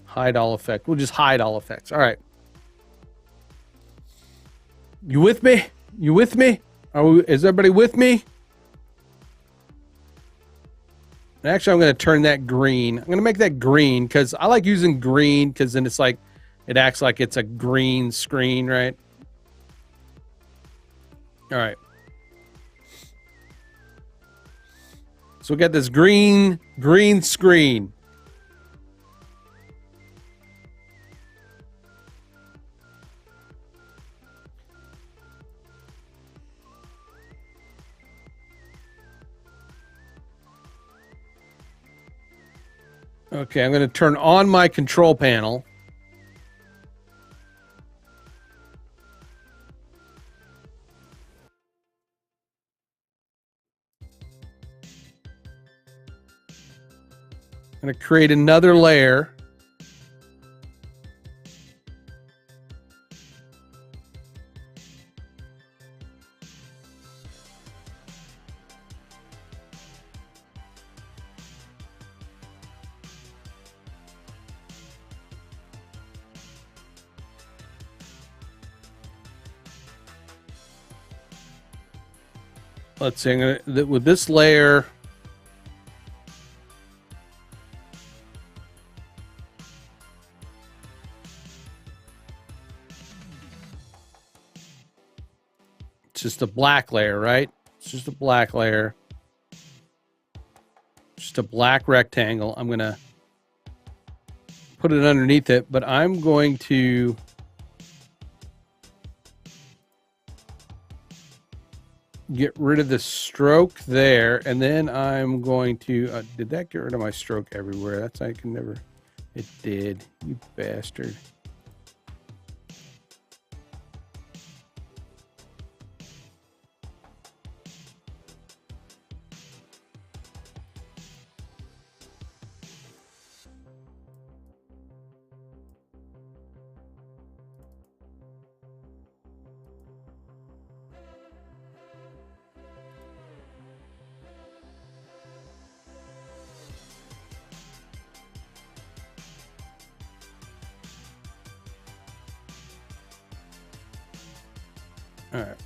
Hide all effect. We'll just hide all effects. All right. You with me? You with me? Is everybody with me? Actually, I'm going to turn that green. I'm going to make that green because I like using green because then it's like, it acts like it's a green screen, right? All right. So we got this green screen. Okay, I'm going to turn on my control panel. going to create another layer. Let's see, I'm gonna, with this layer, it's just a black layer, right? It's just a black layer. Just a black rectangle. I'm going to put it underneath it, but I'm going to get rid of the stroke there, and then I'm going to did that get rid of my stroke everywhere? That's, I can never. It did, you bastard. All right.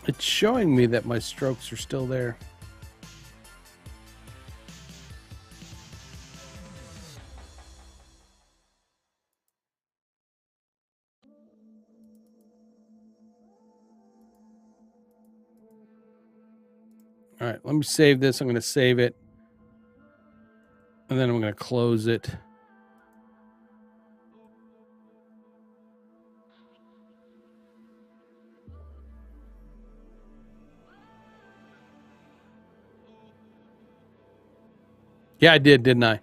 It's showing me that my strokes are still there. All right, let me save this. I'm going to save it. And then I'm going to close it. Yeah, I did, didn't I?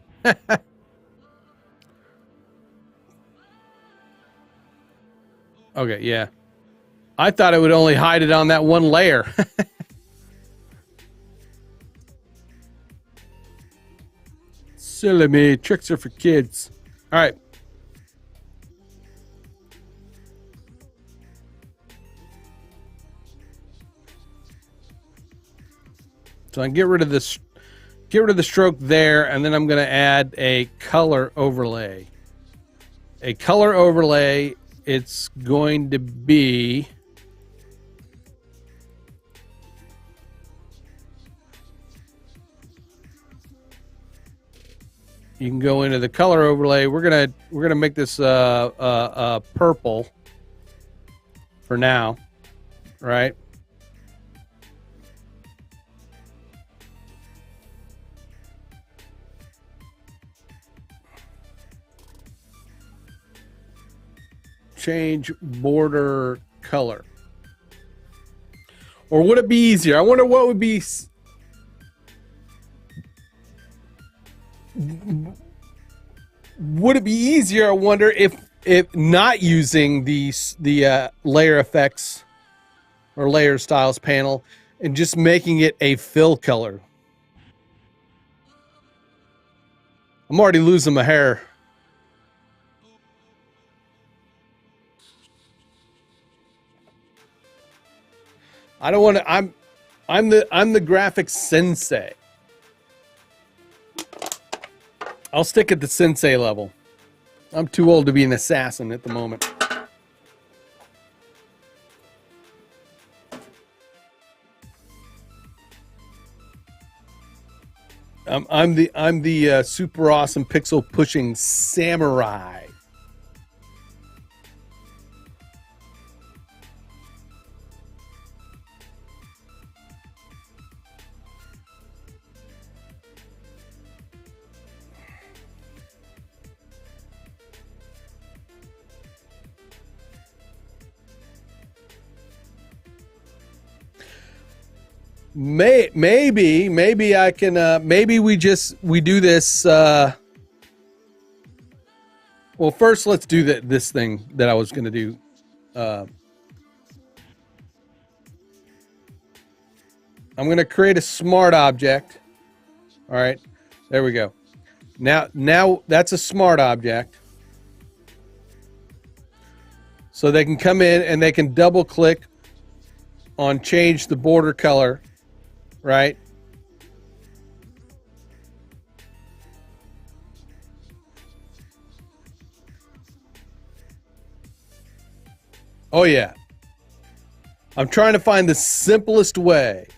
Okay, yeah. I thought it would only hide it on that one layer. Silly me. Tricks are for kids. All right. So I can get rid of this, get rid of the stroke there, and then I'm going to add a color overlay. A color overlay, it's going to be you can go into the color overlay. We're gonna make this purple for now, right? Change border color. Or would it be easier? I wonder what would be. Would it be easier? I wonder if not using the layer effects or layer styles panel and just making it a fill color. I'm already losing my hair. I don't want to. I'm the graphics sensei. I'll stick at the sensei level. I'm too old to be an assassin at the moment. I'm the super awesome pixel pushing samurai. Maybe I can maybe we do this well, first let's do this thing that I was going to do. I'm going to create a smart object. All right, there we go. Now that's a smart object. So they can come in and they can double click on change the border color, right? Oh yeah. I'm trying to find the simplest way.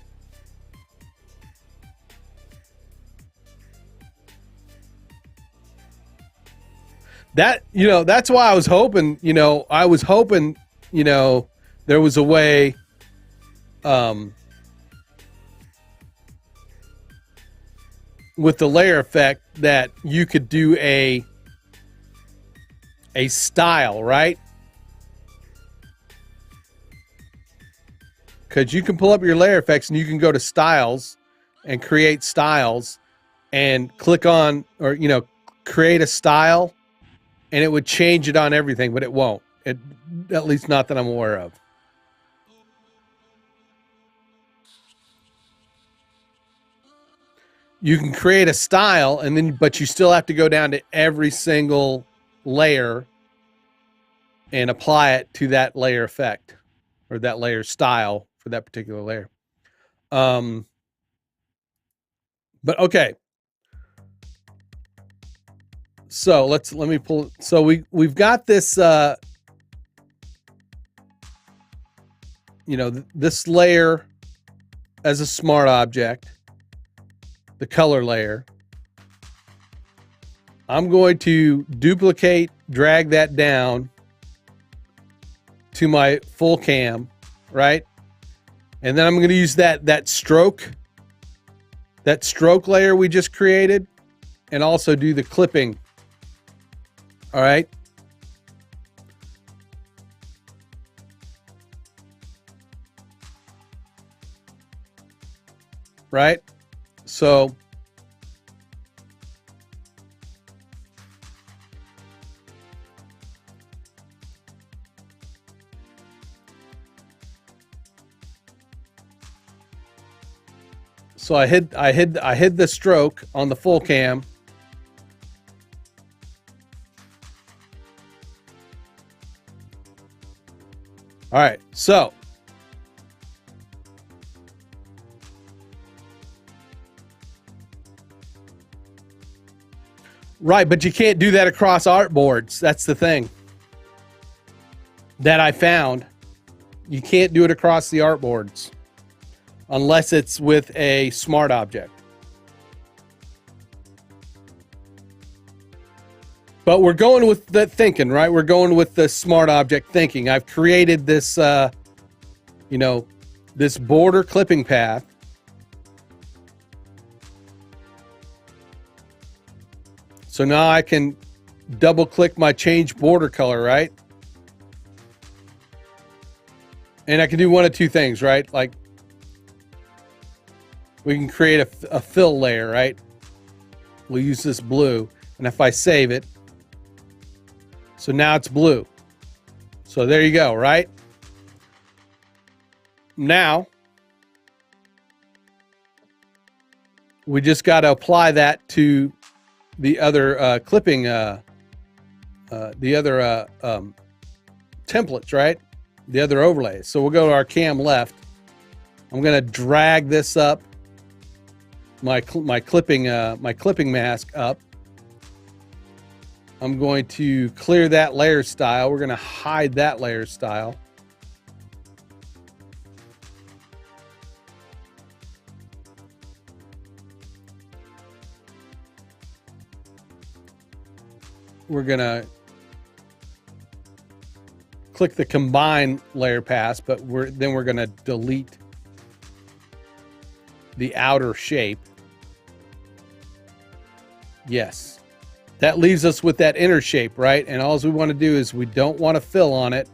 That, that's why I was hoping, there was a way, with the layer effect that you could do a style, right? Because you can pull up your layer effects and you can go to styles and create styles and click on, or, create a style, and it would change it on everything, but it won't. At least not that I'm aware of. You can create a style, but you still have to go down to every single layer and apply it to that layer effect or that layer style for that particular layer. But okay. So let me pull. So we've got this, this layer as a smart object, the color layer. I'm going to duplicate, drag that down to my full cam, right? And then I'm going to use that stroke layer we just created, and also do the clipping. All right. Right. So I hid the stroke on the full cam. All right, so right, but you can't do that across artboards. That's the thing that I found. You can't do it across the artboards unless it's with a smart object. But we're going with the thinking, right? We're going with the smart object thinking. I've created this, this border clipping path. So now I can double click my change border color, right? And I can do one of two things, right? Like we can create a fill layer, right? We'll use this blue. And if I save it, so now it's blue. So there you go, right? Now, we just got to apply that to the other clipping, the other templates, right? The other overlays. So we'll go to our cam left. I'm going to drag this up, my clipping mask up. I'm going to clear that layer style. We're going to hide that layer style. We're going to click the combine layer pass, but then we're going to delete the outer shape. Yes. That leaves us with that inner shape, right? And all we want to do is we don't want to fill on it.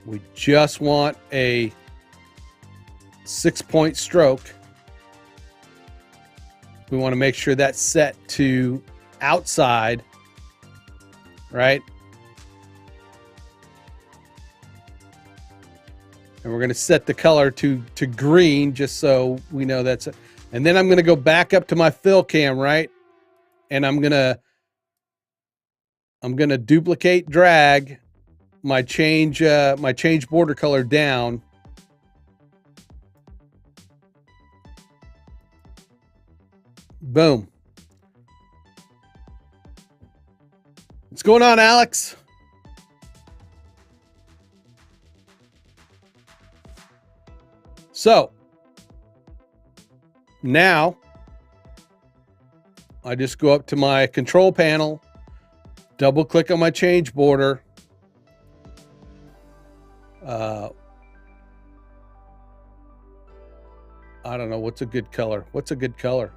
We just want a 6-point stroke. We want to make sure that's set to outside, right? And we're going to set the color to green just so we know that's it. And then I'm going to go back up to my fill cam, right? And I'm going to duplicate drag my change border color down. Boom. What's going on, Alex? So now I just go up to my control panel, double click on my change border. I don't know. What's a good color? What's a good color?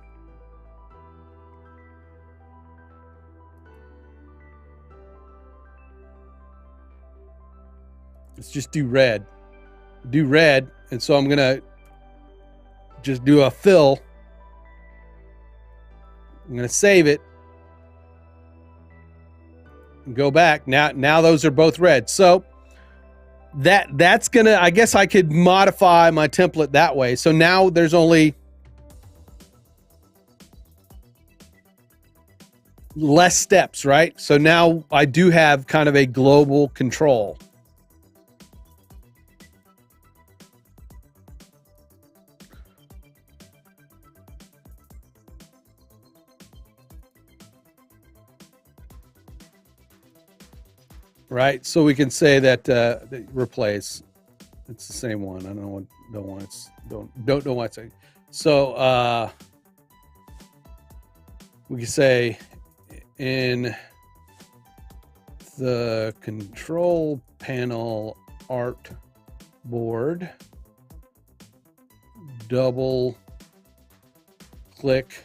Let's just do red. Do red. And so I'm going to just do a fill. I'm going to save it. And go back. Now those are both red. So that's going to, I guess I could modify my template that way. So now there's only less steps, right? So now I do have kind of a global control. Right, so we can say that replace. It's the same one. I don't know what it's saying. So we can say in the control panel artboard, double click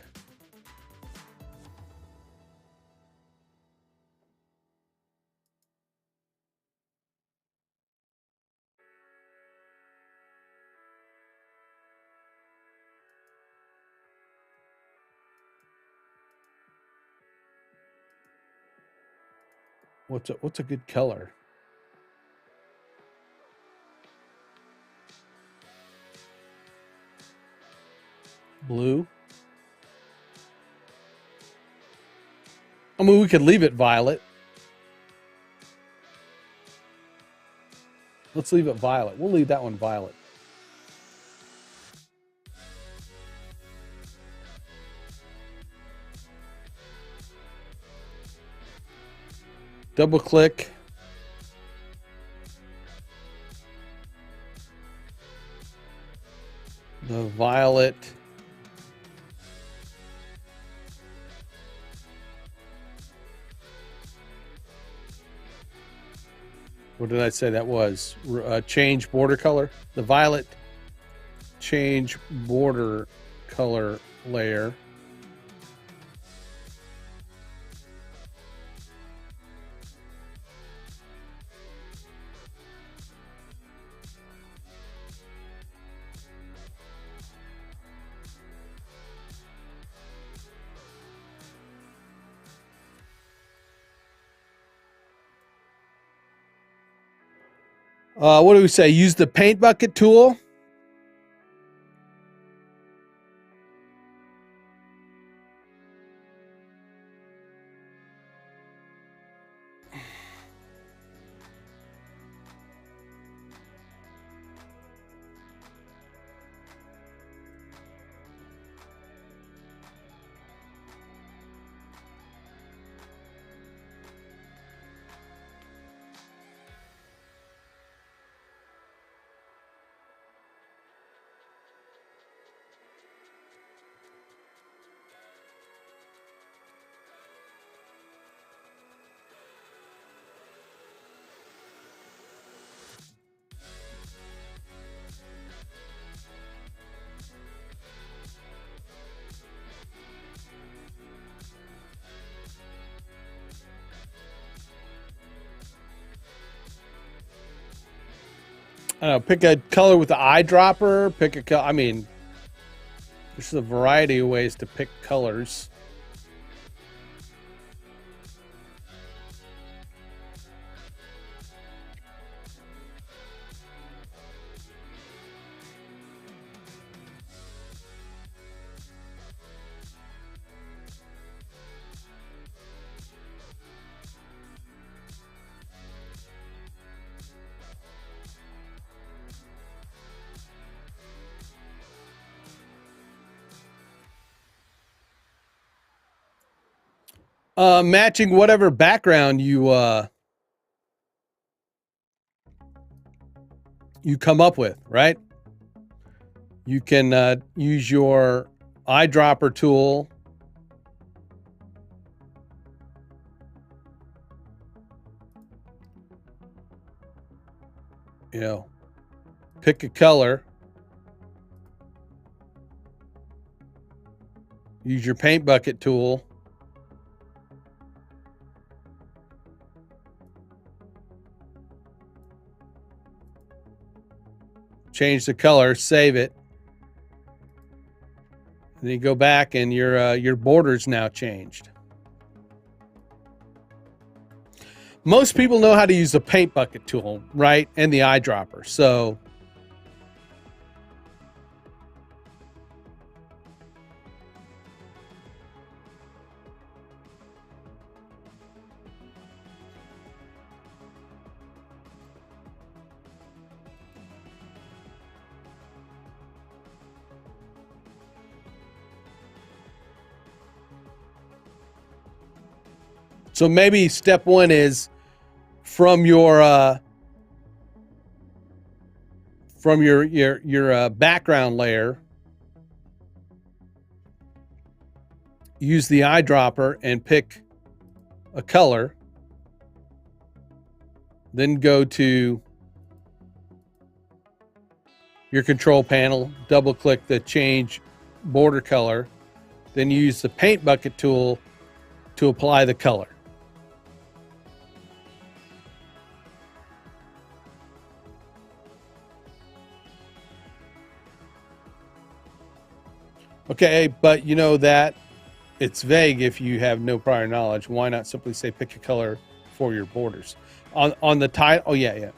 what's a good color? Blue. I mean, we could leave it violet. Let's leave it violet. We'll leave that one violet. Double click. The violet. What did I say that was? Change border color. The violet change border color layer. What do we say? Use the paint bucket tool. I don't know, pick a color with the eyedropper, pick a color. I mean, there's a variety of ways to pick colors. Matching whatever background you come up with, right? You can use your eyedropper tool. You know, pick a color. Use your paint bucket tool. Change the color, save it. Then you go back and your border's now changed. Most people know how to use the paint bucket tool, right? And the eyedropper. So maybe step one is from your background layer, use the eyedropper and pick a color. Then go to your control panel, double click the change border color, then use the paint bucket tool to apply the color. Okay, but you know that it's vague if you have no prior knowledge. Why not simply say pick a color for your borders on the title? Oh yeah.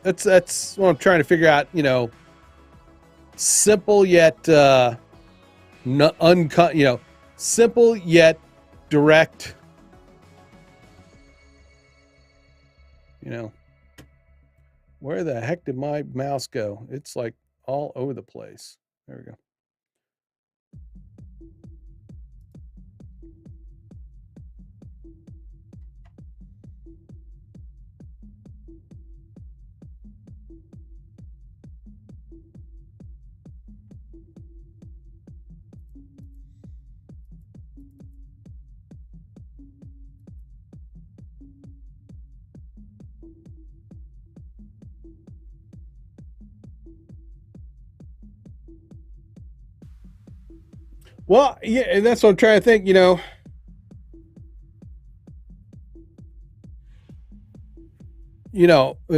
That's what I'm trying to figure out. You know, simple yet simple yet direct. You know, where the heck did my mouse go? It's like all over the place. There we go. Well, yeah, and that's what I'm trying to think,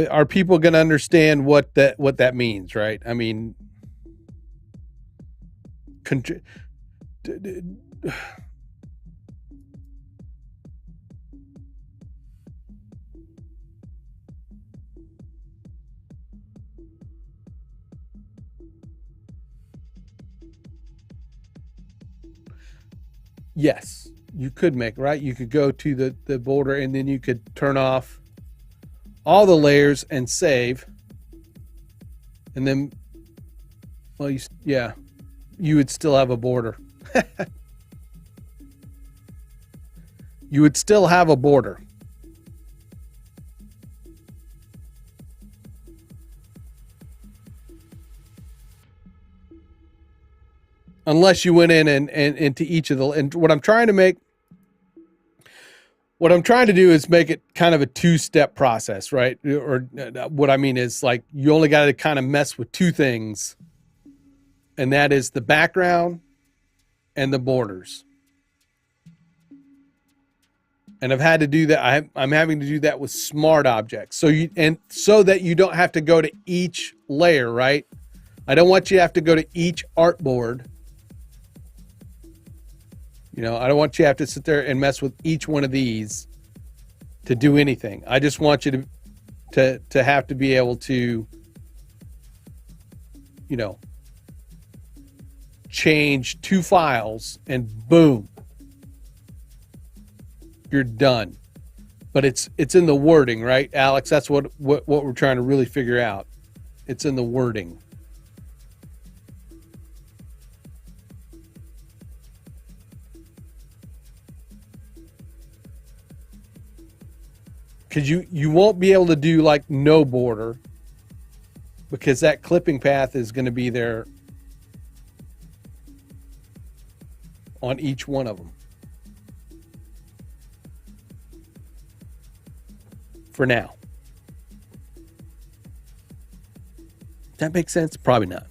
are people going to understand what that means, right? I mean, yes, you could make, right? You could go to the border and then you could turn off all the layers and save. And then, well, you would still have a border. You would still have a border. Unless you went in and into each of the, and what I'm trying to do is make it kind of a two-step process, right? Or what I mean is, like, you only got to kind of mess with two things, and that is the background and the borders. And I've had to do that. I'm having to do that with smart objects. So that you don't have to go to each layer, right? I don't want you to have to go to each artboard. I don't want you to have to sit there and mess with each one of these to do anything. I just want you to have to be able to, change two files and boom, you're done. But it's in the wording, right, Alex? That's what we're trying to really figure out. It's in the wording. because you won't be able to do like no border, because that clipping path is going to be there on each one of them. For now. That makes sense? Probably not.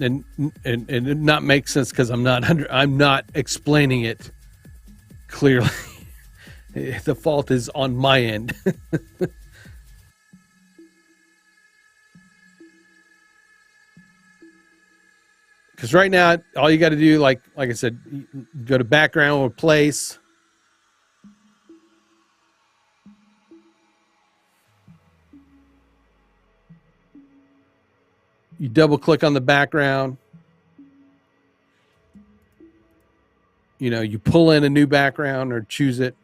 And it not make sense because I'm not explaining it clearly. The fault is on my end. Because right now, all you got to do, like I said, go to background or place. You double click on the background. You know, you pull in a new background or choose it.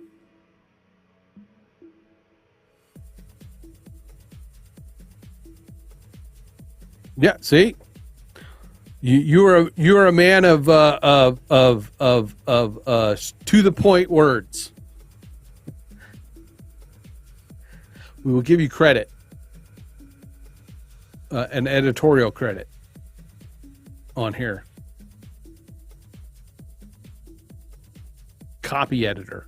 Yeah, see, you're a man of to the point words. We will give you credit, an editorial credit on here. Copy editor.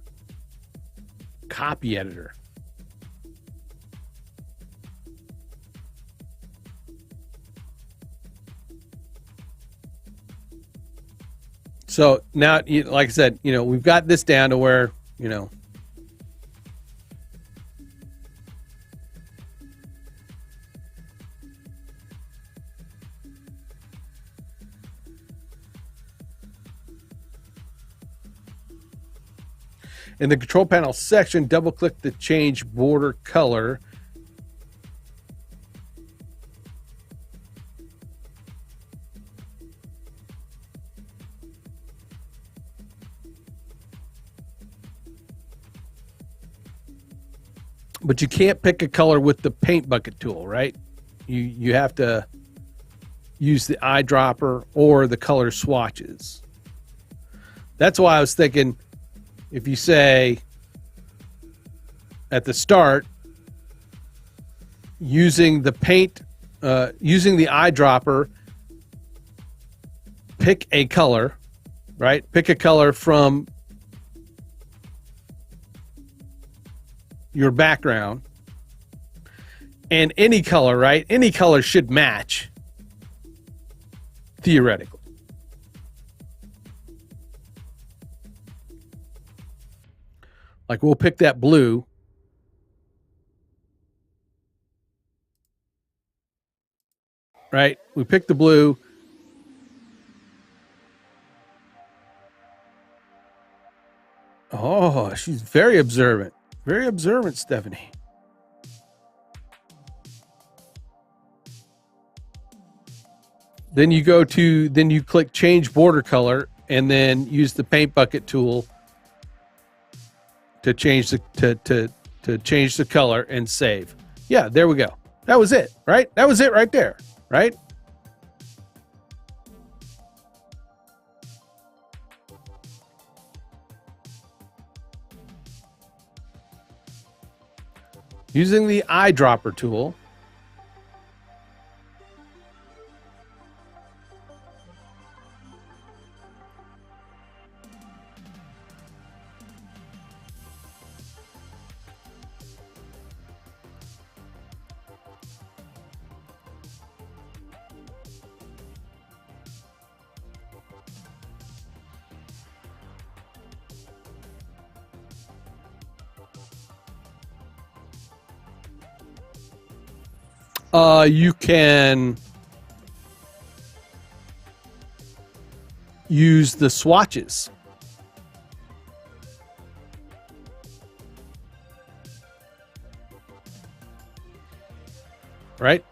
So now, like I said, we've got this down to where, in the control panel section, double click the change border color. But you can't pick a color with the paint bucket tool, right? You have to use the eyedropper or the color swatches. That's why I was thinking, if you say at the start, using the paint, using the eyedropper, pick a color, right? Pick a color from your background, and any color, right? Any color should match, theoretically. Like, we'll pick that blue. Right? We pick the blue. Oh, she's very observant. Very observant, Stephanie. Then you click change border color, and then use the paint bucket tool to change the change the color and save. Yeah, there we go. That was it, right? That was it right there, right? Using the eyedropper tool, you can use the swatches. Right?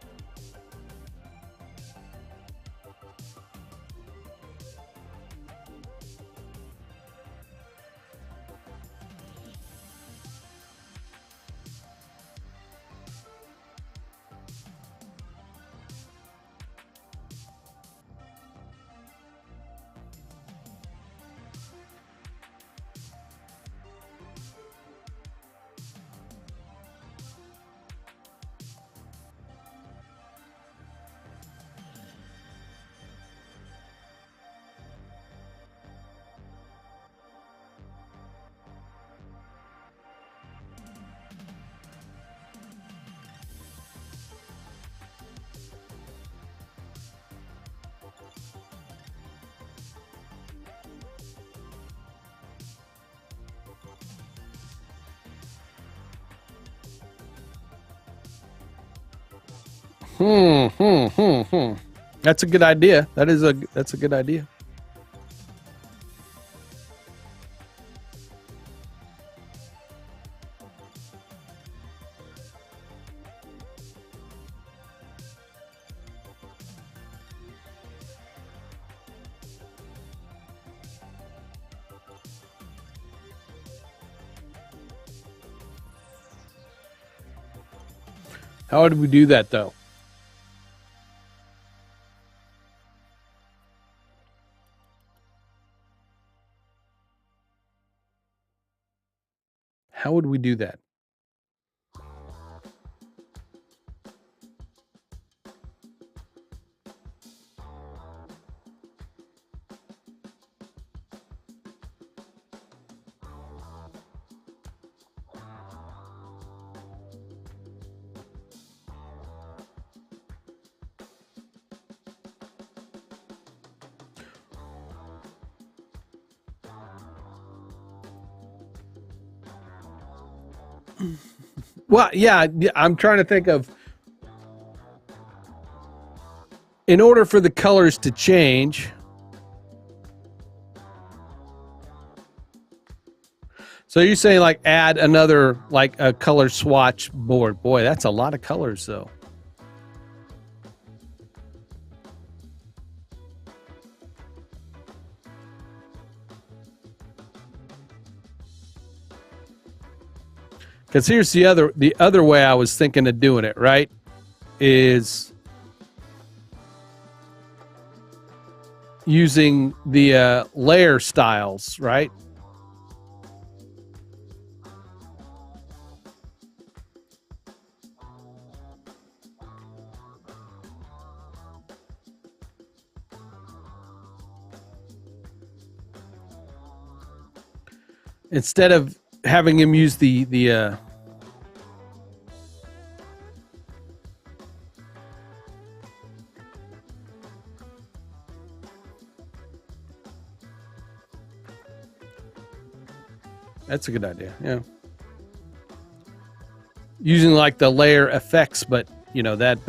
That's a good idea. That's a good idea. How would we do that though? How would we do that? Well, yeah, I'm trying to think of, in order for the colors to change. So you're saying like add another, like a color swatch board. Boy, that's a lot of colors though. Because here's the other way I was thinking of doing it, right? Is using the layer styles, right? Instead of having him use the that's a good idea. Yeah. Using like the layer effects, but you know, that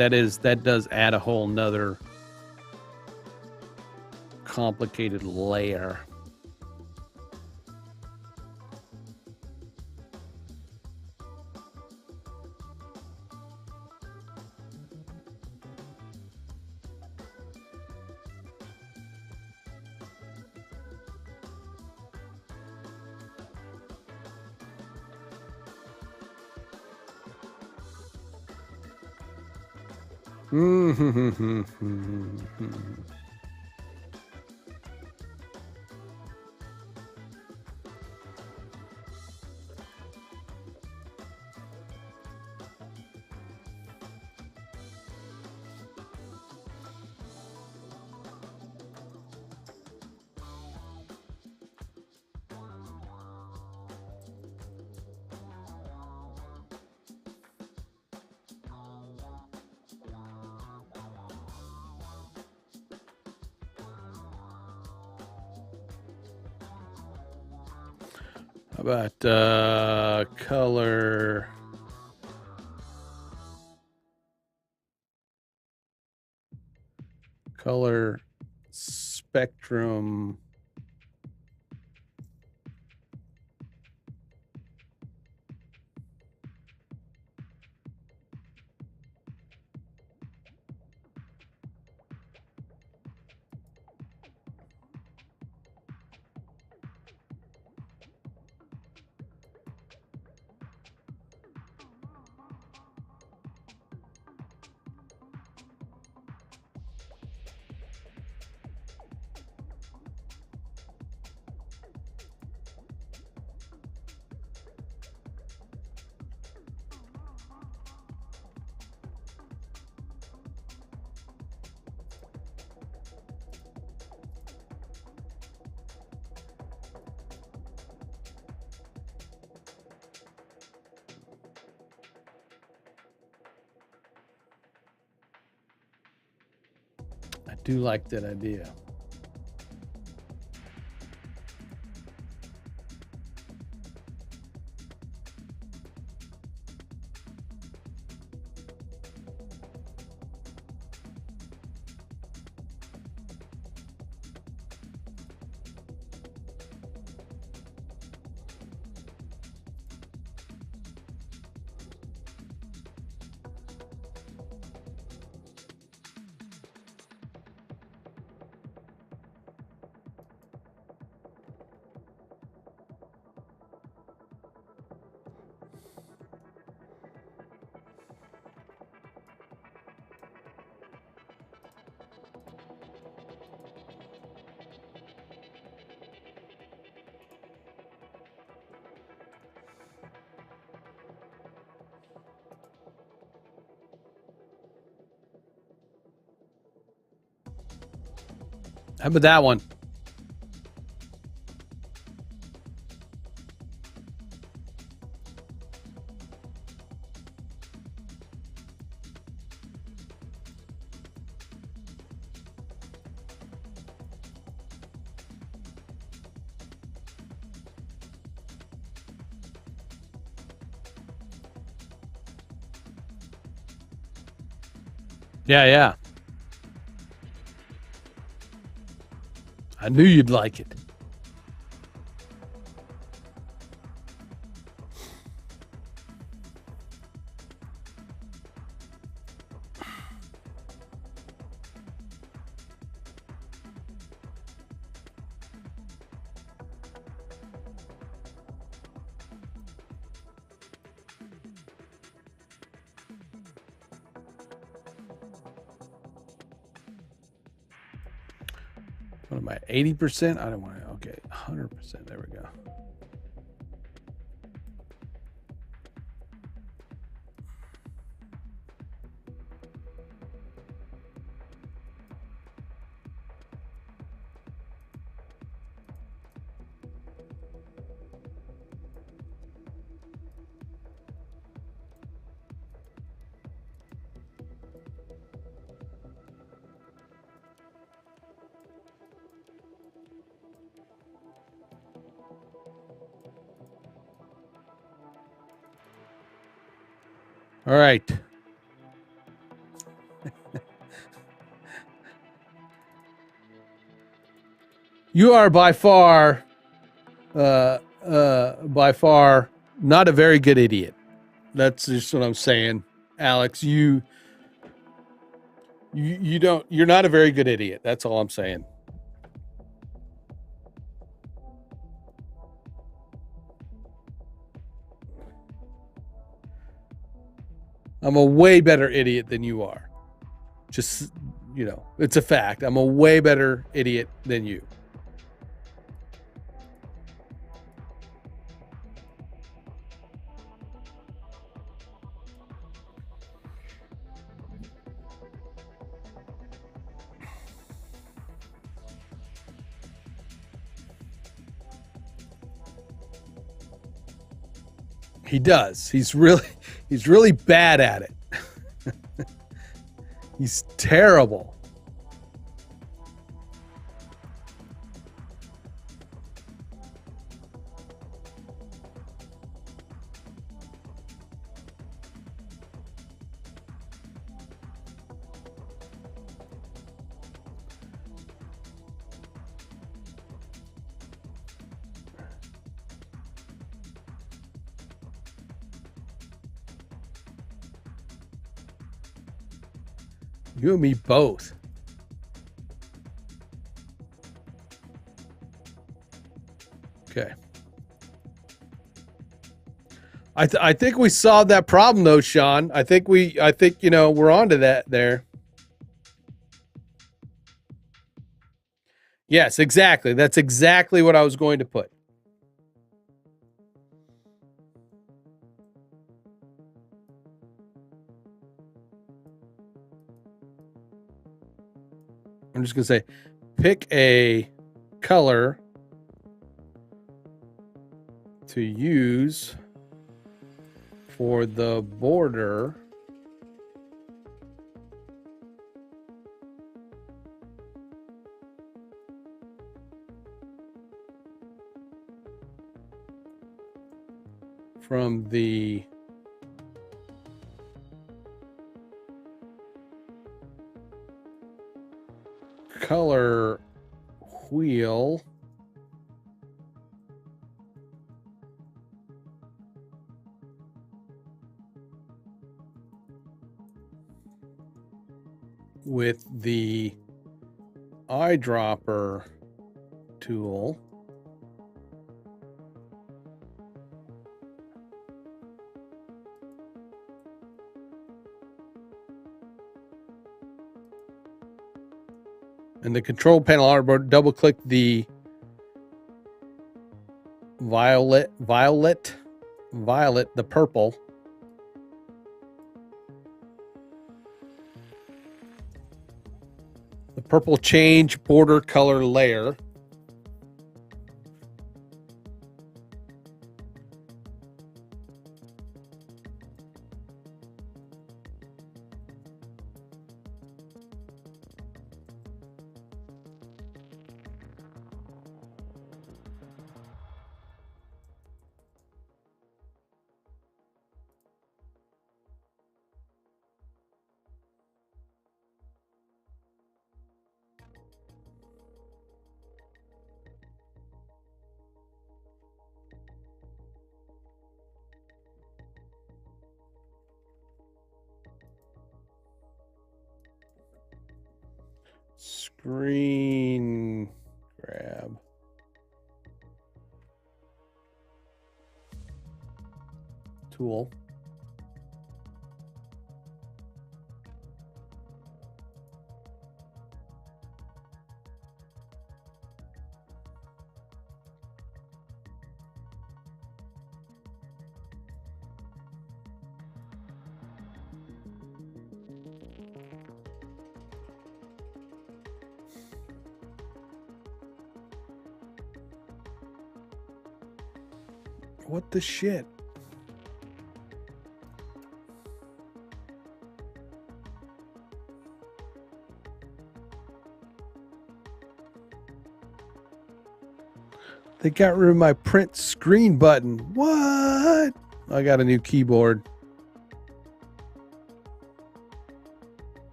does add a whole nother complicated layer. How about color spectrum? I do like that idea. How about that one? Yeah, yeah. I knew you'd like it. What am I, 80%? I don't want to, okay, 100%. There we go. All right. You are by far not a very good idiot. That's just what I'm saying. Alex, you're not a very good idiot. That's all I'm saying. I'm a way better idiot than you are. Just, it's a fact. I'm a way better idiot than you. He does. He's really bad at it. He's terrible. You and me both. Okay. I think we solved that problem though, Sean. I think we're on to that there. Yes, exactly. That's exactly what I was going to put. I'm just going to say, pick a color to use for the border from the color wheel with the eyedropper tool. And the control panel artboard, double click the violet, the purple. The purple change border color layer. Screen grab. Tool. What the shit? They got rid of my print screen button. What? I got a new keyboard.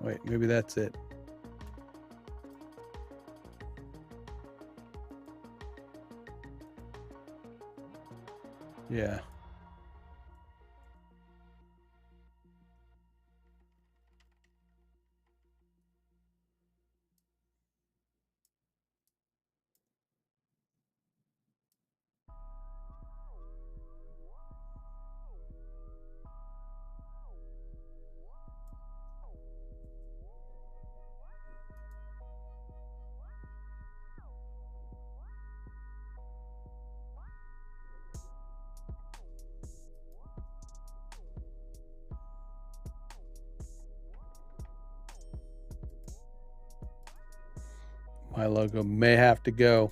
Wait, maybe that's it. Yeah. My logo may have to go.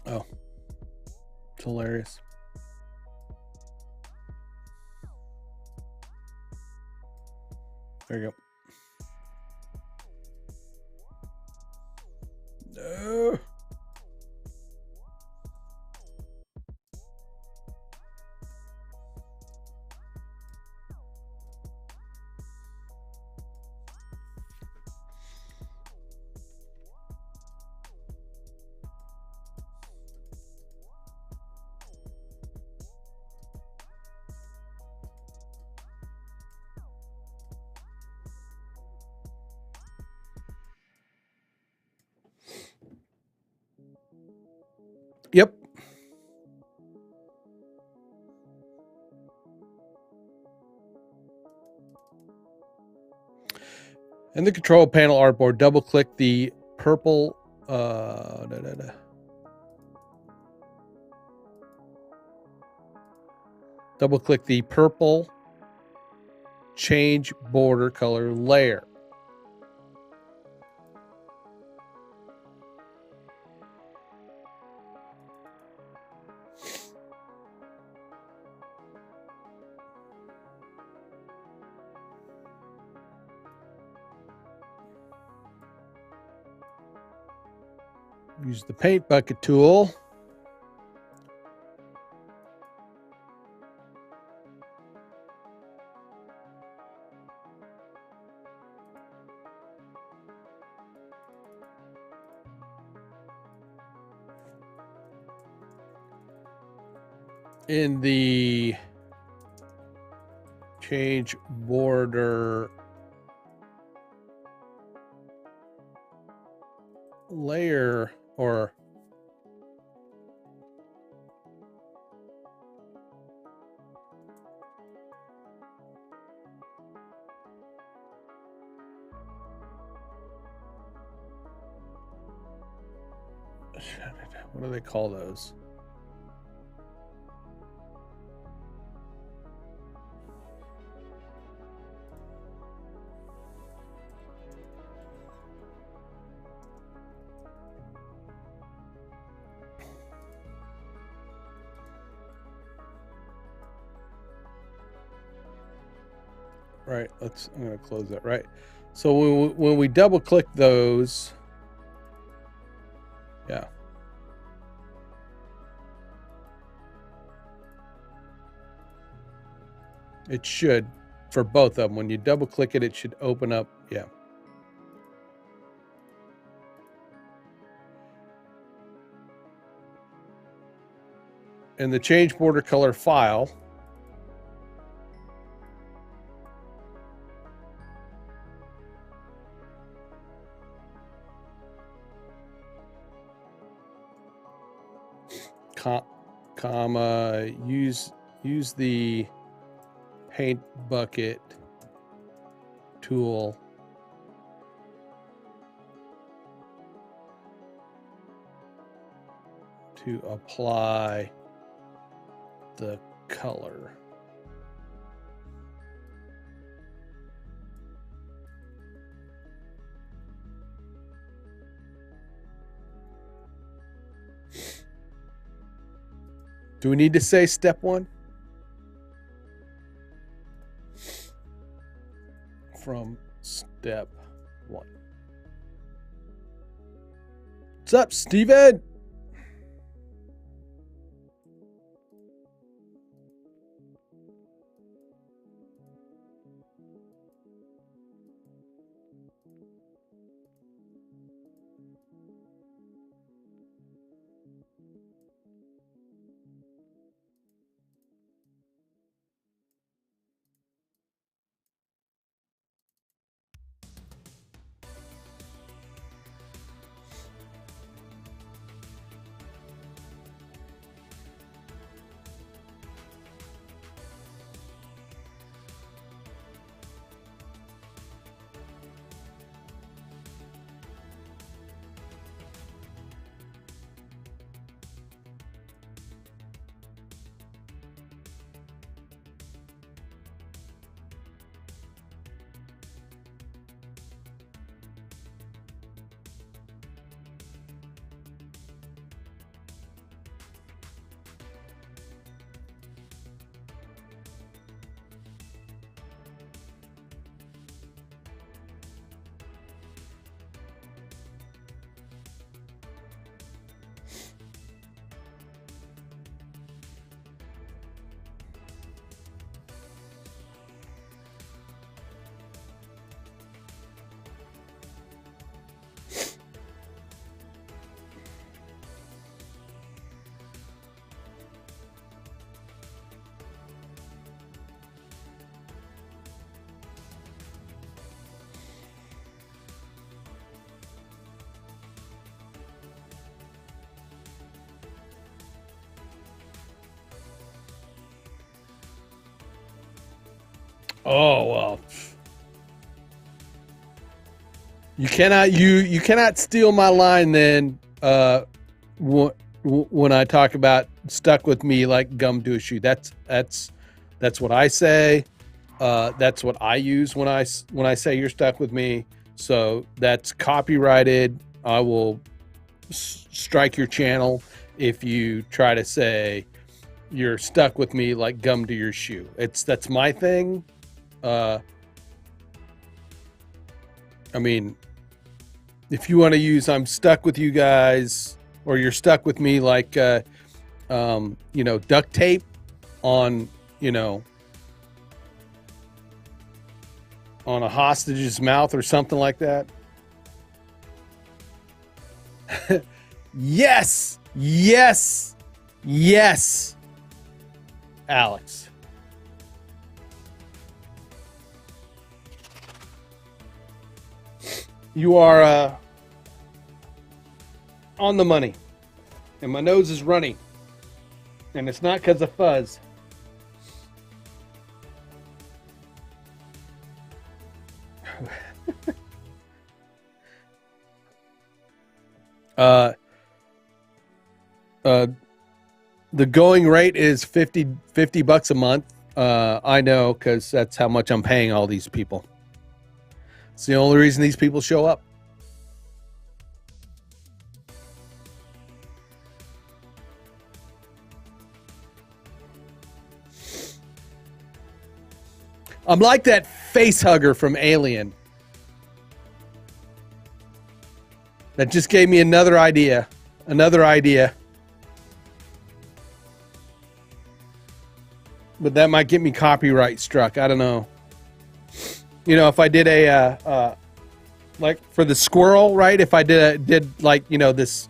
Oh, it's hilarious. There you go. No. Yep. In the control panel artboard, double click the purple double click the purple change border color layer. Use the paint bucket tool. In the change border layer, or what do they call those? Right, I'm going to close that, right? So when we double click those, yeah. It should, for both of them. When you double click it, it should open up, yeah. In the change border color file, comma, use the paint bucket tool to apply the color. Do we need to say step 1? From step 1. What's up, Steven? Oh, well. You cannot steal my line then when I talk about stuck with me like gum to a shoe. That's what I say. That's what I use when I say you're stuck with me. So that's copyrighted. I will strike your channel if you try to say you're stuck with me like gum to your shoe. That's my thing. I mean, if you want to use I'm stuck with you guys, or you're stuck with me like duct tape on, on a hostage's mouth or something like that. Yes, Alex. You are on the money. And my nose is runny. And it's not because of fuzz. The going rate is 50 bucks a month. I know, because that's how much I'm paying all these people. It's the only reason these people show up. I'm like that face hugger from Alien. That just gave me another idea. But that might get me copyright struck. I don't know. If I did a like for the squirrel, right? If I did like, this,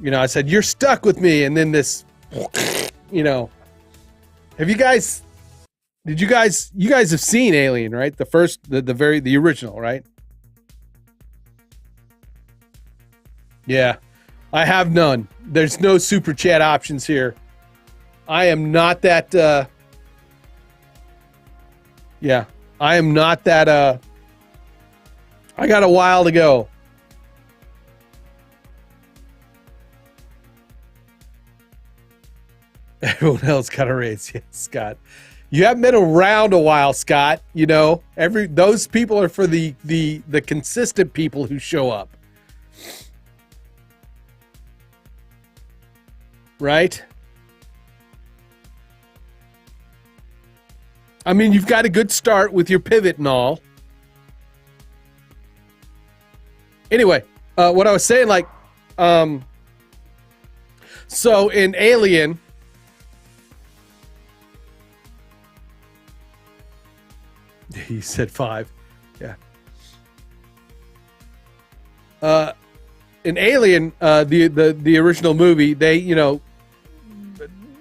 I said, you're stuck with me. And then this, have you guys have seen Alien, right? The first, the original, right? Yeah, I have none. There's no super chat options here. I am not that, yeah, I am not that, I got a while to go. Everyone else got a raise. Yes, Scott. You haven't been around a while, Scott. Those people are for the consistent people who show up. Right? I mean, you've got a good start with your pivot and all. Anyway, what I was saying, so in Alien, he said 5. Yeah. In Alien, the original movie, they,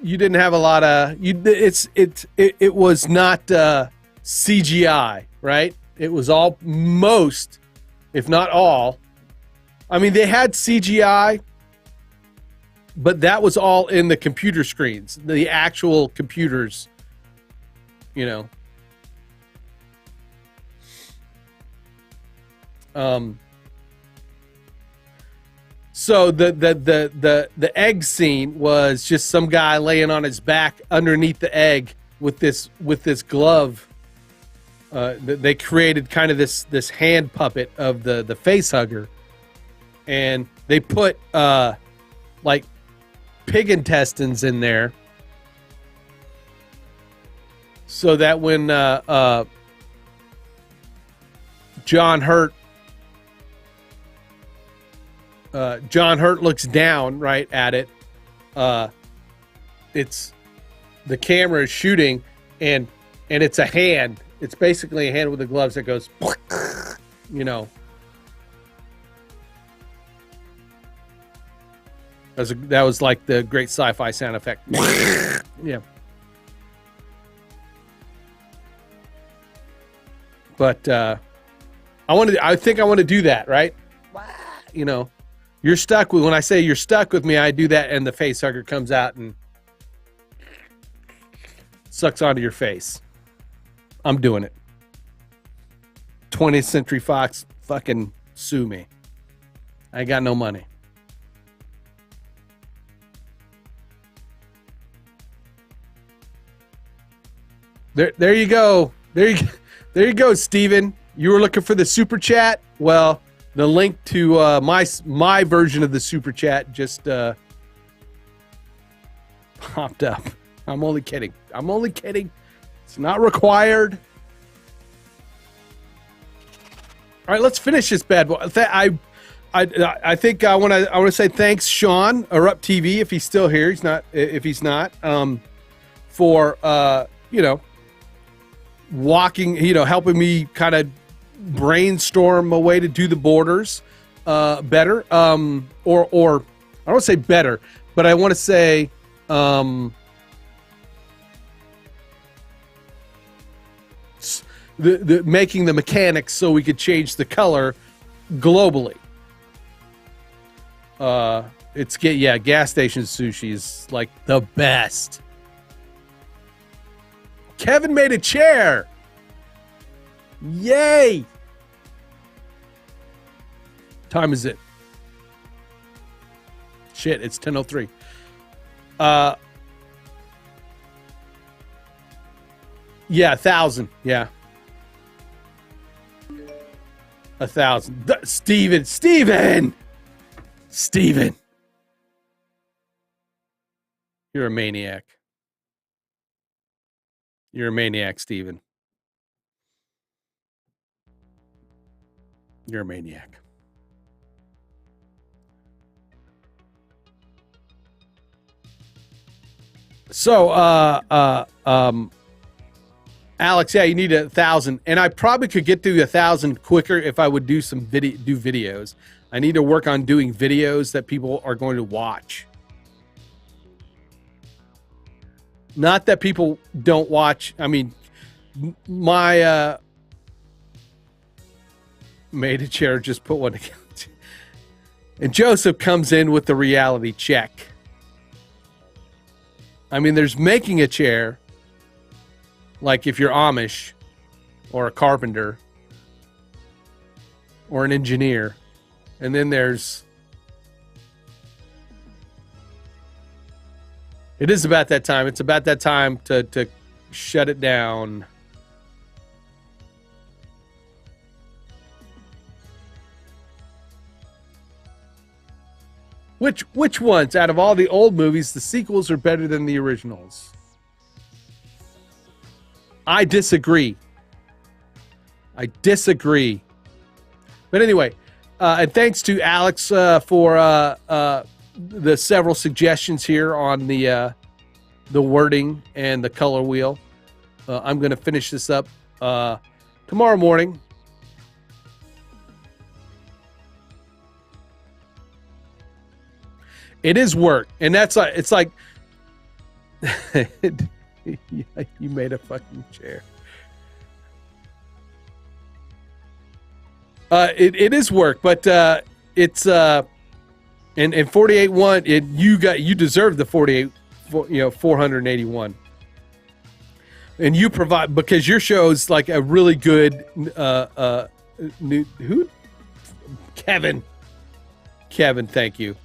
you didn't have a lot of it was not CGI, right? It was all, most, if not all. I mean, they had CGI, but that was all in the computer screens, the actual computers, So the egg scene was just some guy laying on his back underneath the egg with this glove. They created kind of this hand puppet of the face hugger, and they put like pig intestines in there, so that when John Hurt looks down right at it, it's the camera is shooting, and it's a hand. It's basically a hand with the gloves that goes, that was like the great sci-fi sound effect. Yeah. But I think I want to do that, right? You're stuck with, when I say you're stuck with me, I do that, and the face hugger comes out and sucks onto your face. I'm doing it. 20th Century Fox, fucking sue me. I got no money. There you go. There you go, Steven. You were looking for the super chat. Well, the link to my version of the super chat just popped up. I'm only kidding. It's not required. All right, let's finish this bad boy. I think I want to say thanks, Sean, or Up TV, if he's still here. If he's not, for walking, helping me kind of brainstorm a way to do the borders better. Or I don't want to say better, but I want to say the making the mechanics so we could change the color globally. Gas station sushi is like the best. Kevin made a chair. Yay! Time is it? Shit, it's 10:03. Yeah, 1,000. Yeah. 1,000. Steven! You're a maniac. You're a maniac, Steven. You're a maniac. So, Alex, yeah, you need 1,000, and I probably could get to 1,000 quicker if I would do some videos. I need to work on doing videos that people are going to watch. Not that people don't watch. I mean, my made a chair, just put one together. And Joseph comes in with the reality check. I mean, there's making a chair, like if you're Amish or a carpenter or an engineer. And then there's... It is about that time. It's about that time to shut it down. Which ones out of all the old movies, the sequels are better than the originals? I disagree. But anyway, and thanks to Alex for the several suggestions here on the wording and the color wheel. I'm going to finish this up tomorrow morning. It is work, and that's like, it's like you made a fucking chair. It is work, but it's and 48.1. You deserve the 481, and you provide, because your show is like a really good who Kevin, thank you.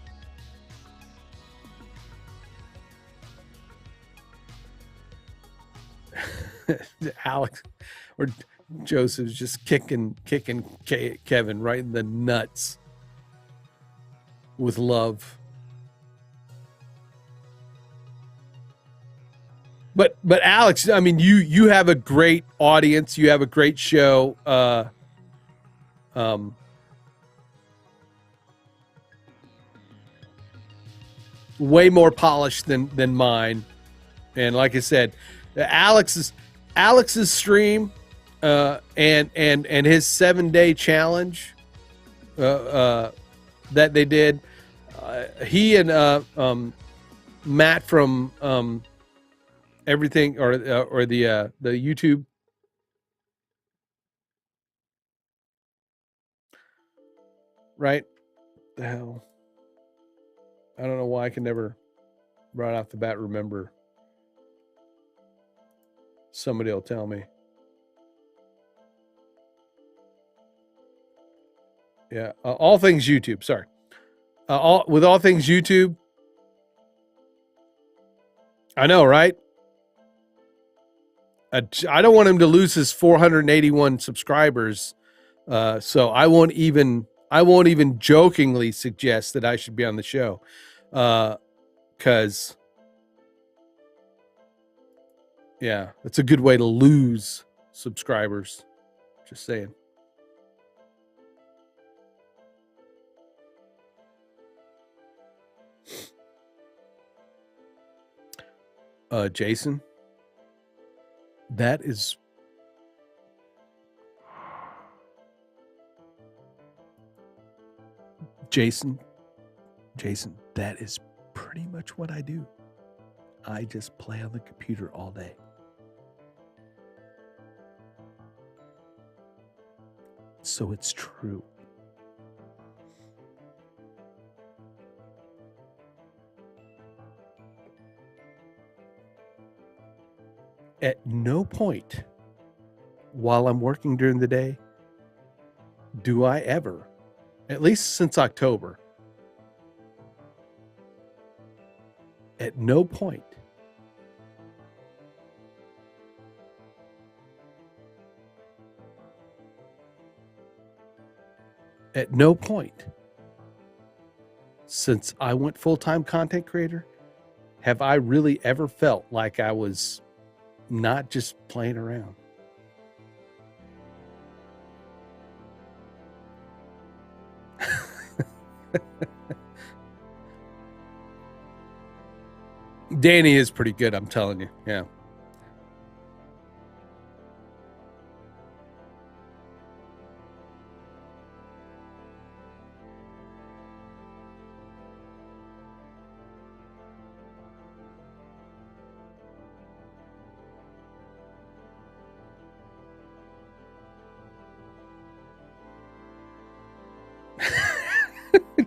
Alex or Joseph's just kicking Kevin right in the nuts with love. But Alex, I mean, you have a great audience. You have a great show. Way more polished than mine. And like I said, Alex's stream and his 7-day challenge that they did, he and Matt from everything or the YouTube, right? The hell, I don't know why I can never right off the bat remember. Somebody will tell me. Yeah, all things YouTube. Sorry, with all things YouTube. I know, right? I don't want him to lose his 481 subscribers. So I won't even jokingly suggest that I should be on the show. Cause yeah, it's a good way to lose subscribers. Just saying. Jason, that is Jason, that is pretty much what I do. I just play on the computer all day. So it's true. At no point while I'm working during the day do I ever, at least since October, at no point since I went full-time content creator have I really ever felt like I was not just playing around. Danny is pretty good, I'm telling you. Yeah.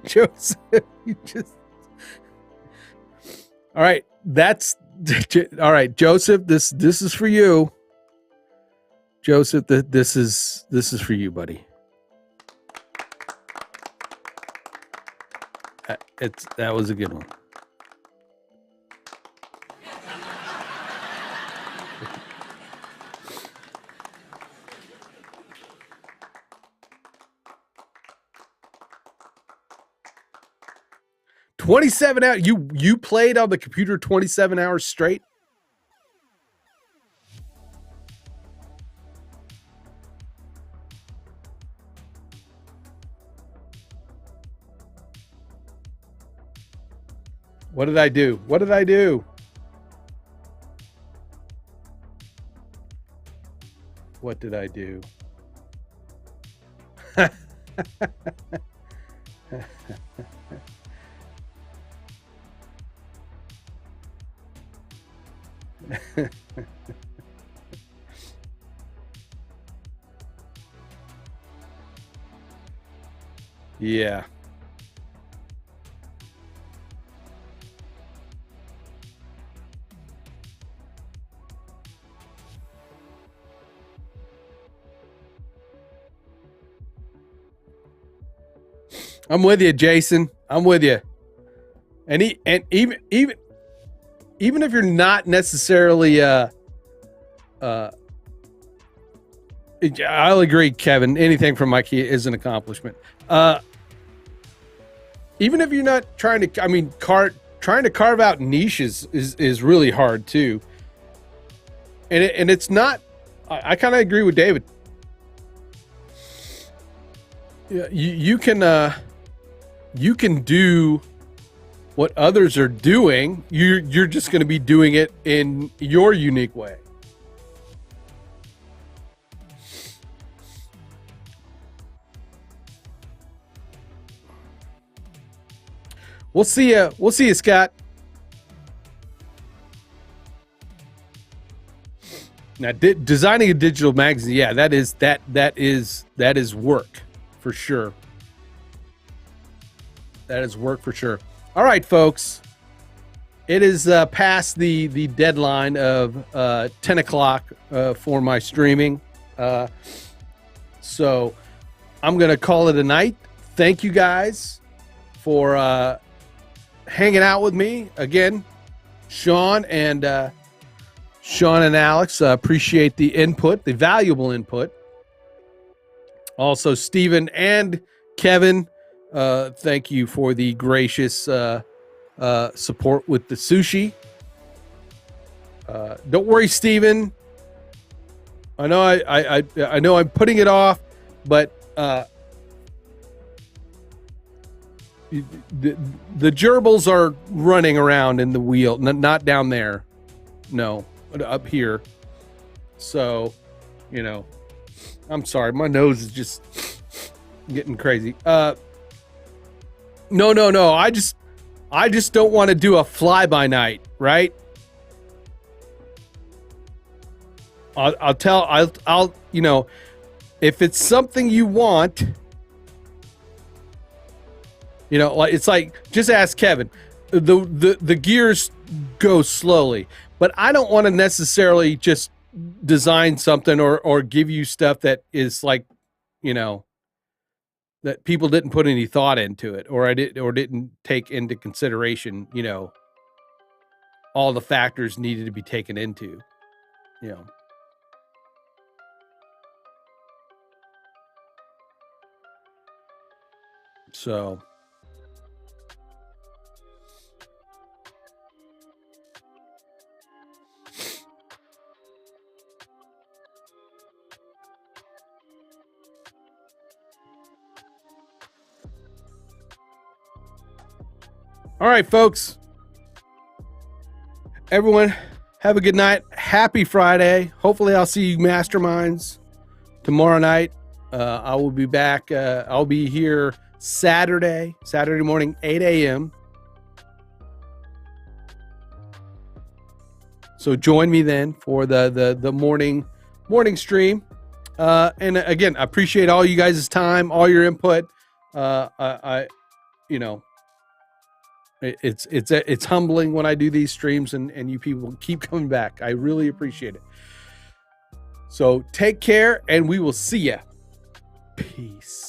Joseph, you just all right. That's all right, Joseph. This is for you, Joseph. This is for you, buddy. That was a good one. $27 hours. You played on the computer 27 hours straight? What did I do? What did I do? What did I do? Yeah. I'm with you, Jason. I'm with you. And even if you're not necessarily I'll agree, Kevin. Anything from Mike is an accomplishment. Even if you're not trying to, trying to carve out niches is really hard too. And it's not. I kind of agree with David. Yeah, you can do what others are doing. You're just going to be doing it in your unique way. We'll see you, Scott. Now, designing a digital magazine, yeah, that is work for sure. That is work for sure. All right, folks. It is past the deadline of 10 o'clock for my streaming. So I'm going to call it a night. Thank you guys for hanging out with me. Again, Sean and Sean and Alex, appreciate the input, the valuable input. Also, Stephen and Kevin, thank you for the gracious support with the sushi. Don't worry, Stephen. I know I know I'm putting it off, but the gerbils are running around in the wheel, not down there. No, up here. So, you know, I'm sorry. My nose is just getting crazy. No. I just don't want to do a fly-by-night, right? I'll you know, if it's something you want, you know, it's like, just ask Kevin. The gears go slowly, but I don't want to necessarily just design something or give you stuff that is like, you know, that people didn't put any thought into it, or didn't take into consideration, you know, all the factors needed to be taken into, you know. So all right, folks. Everyone, have a good night. Happy Friday. Hopefully I'll see you masterminds tomorrow night. I will be back. I'll be here Saturday morning, 8 a.m. So join me then for the morning stream. And again, I appreciate all you guys' time, all your input. I you know, it's humbling when I do these streams and you people keep coming back. I really appreciate it. So take care, and we will see ya. Peace.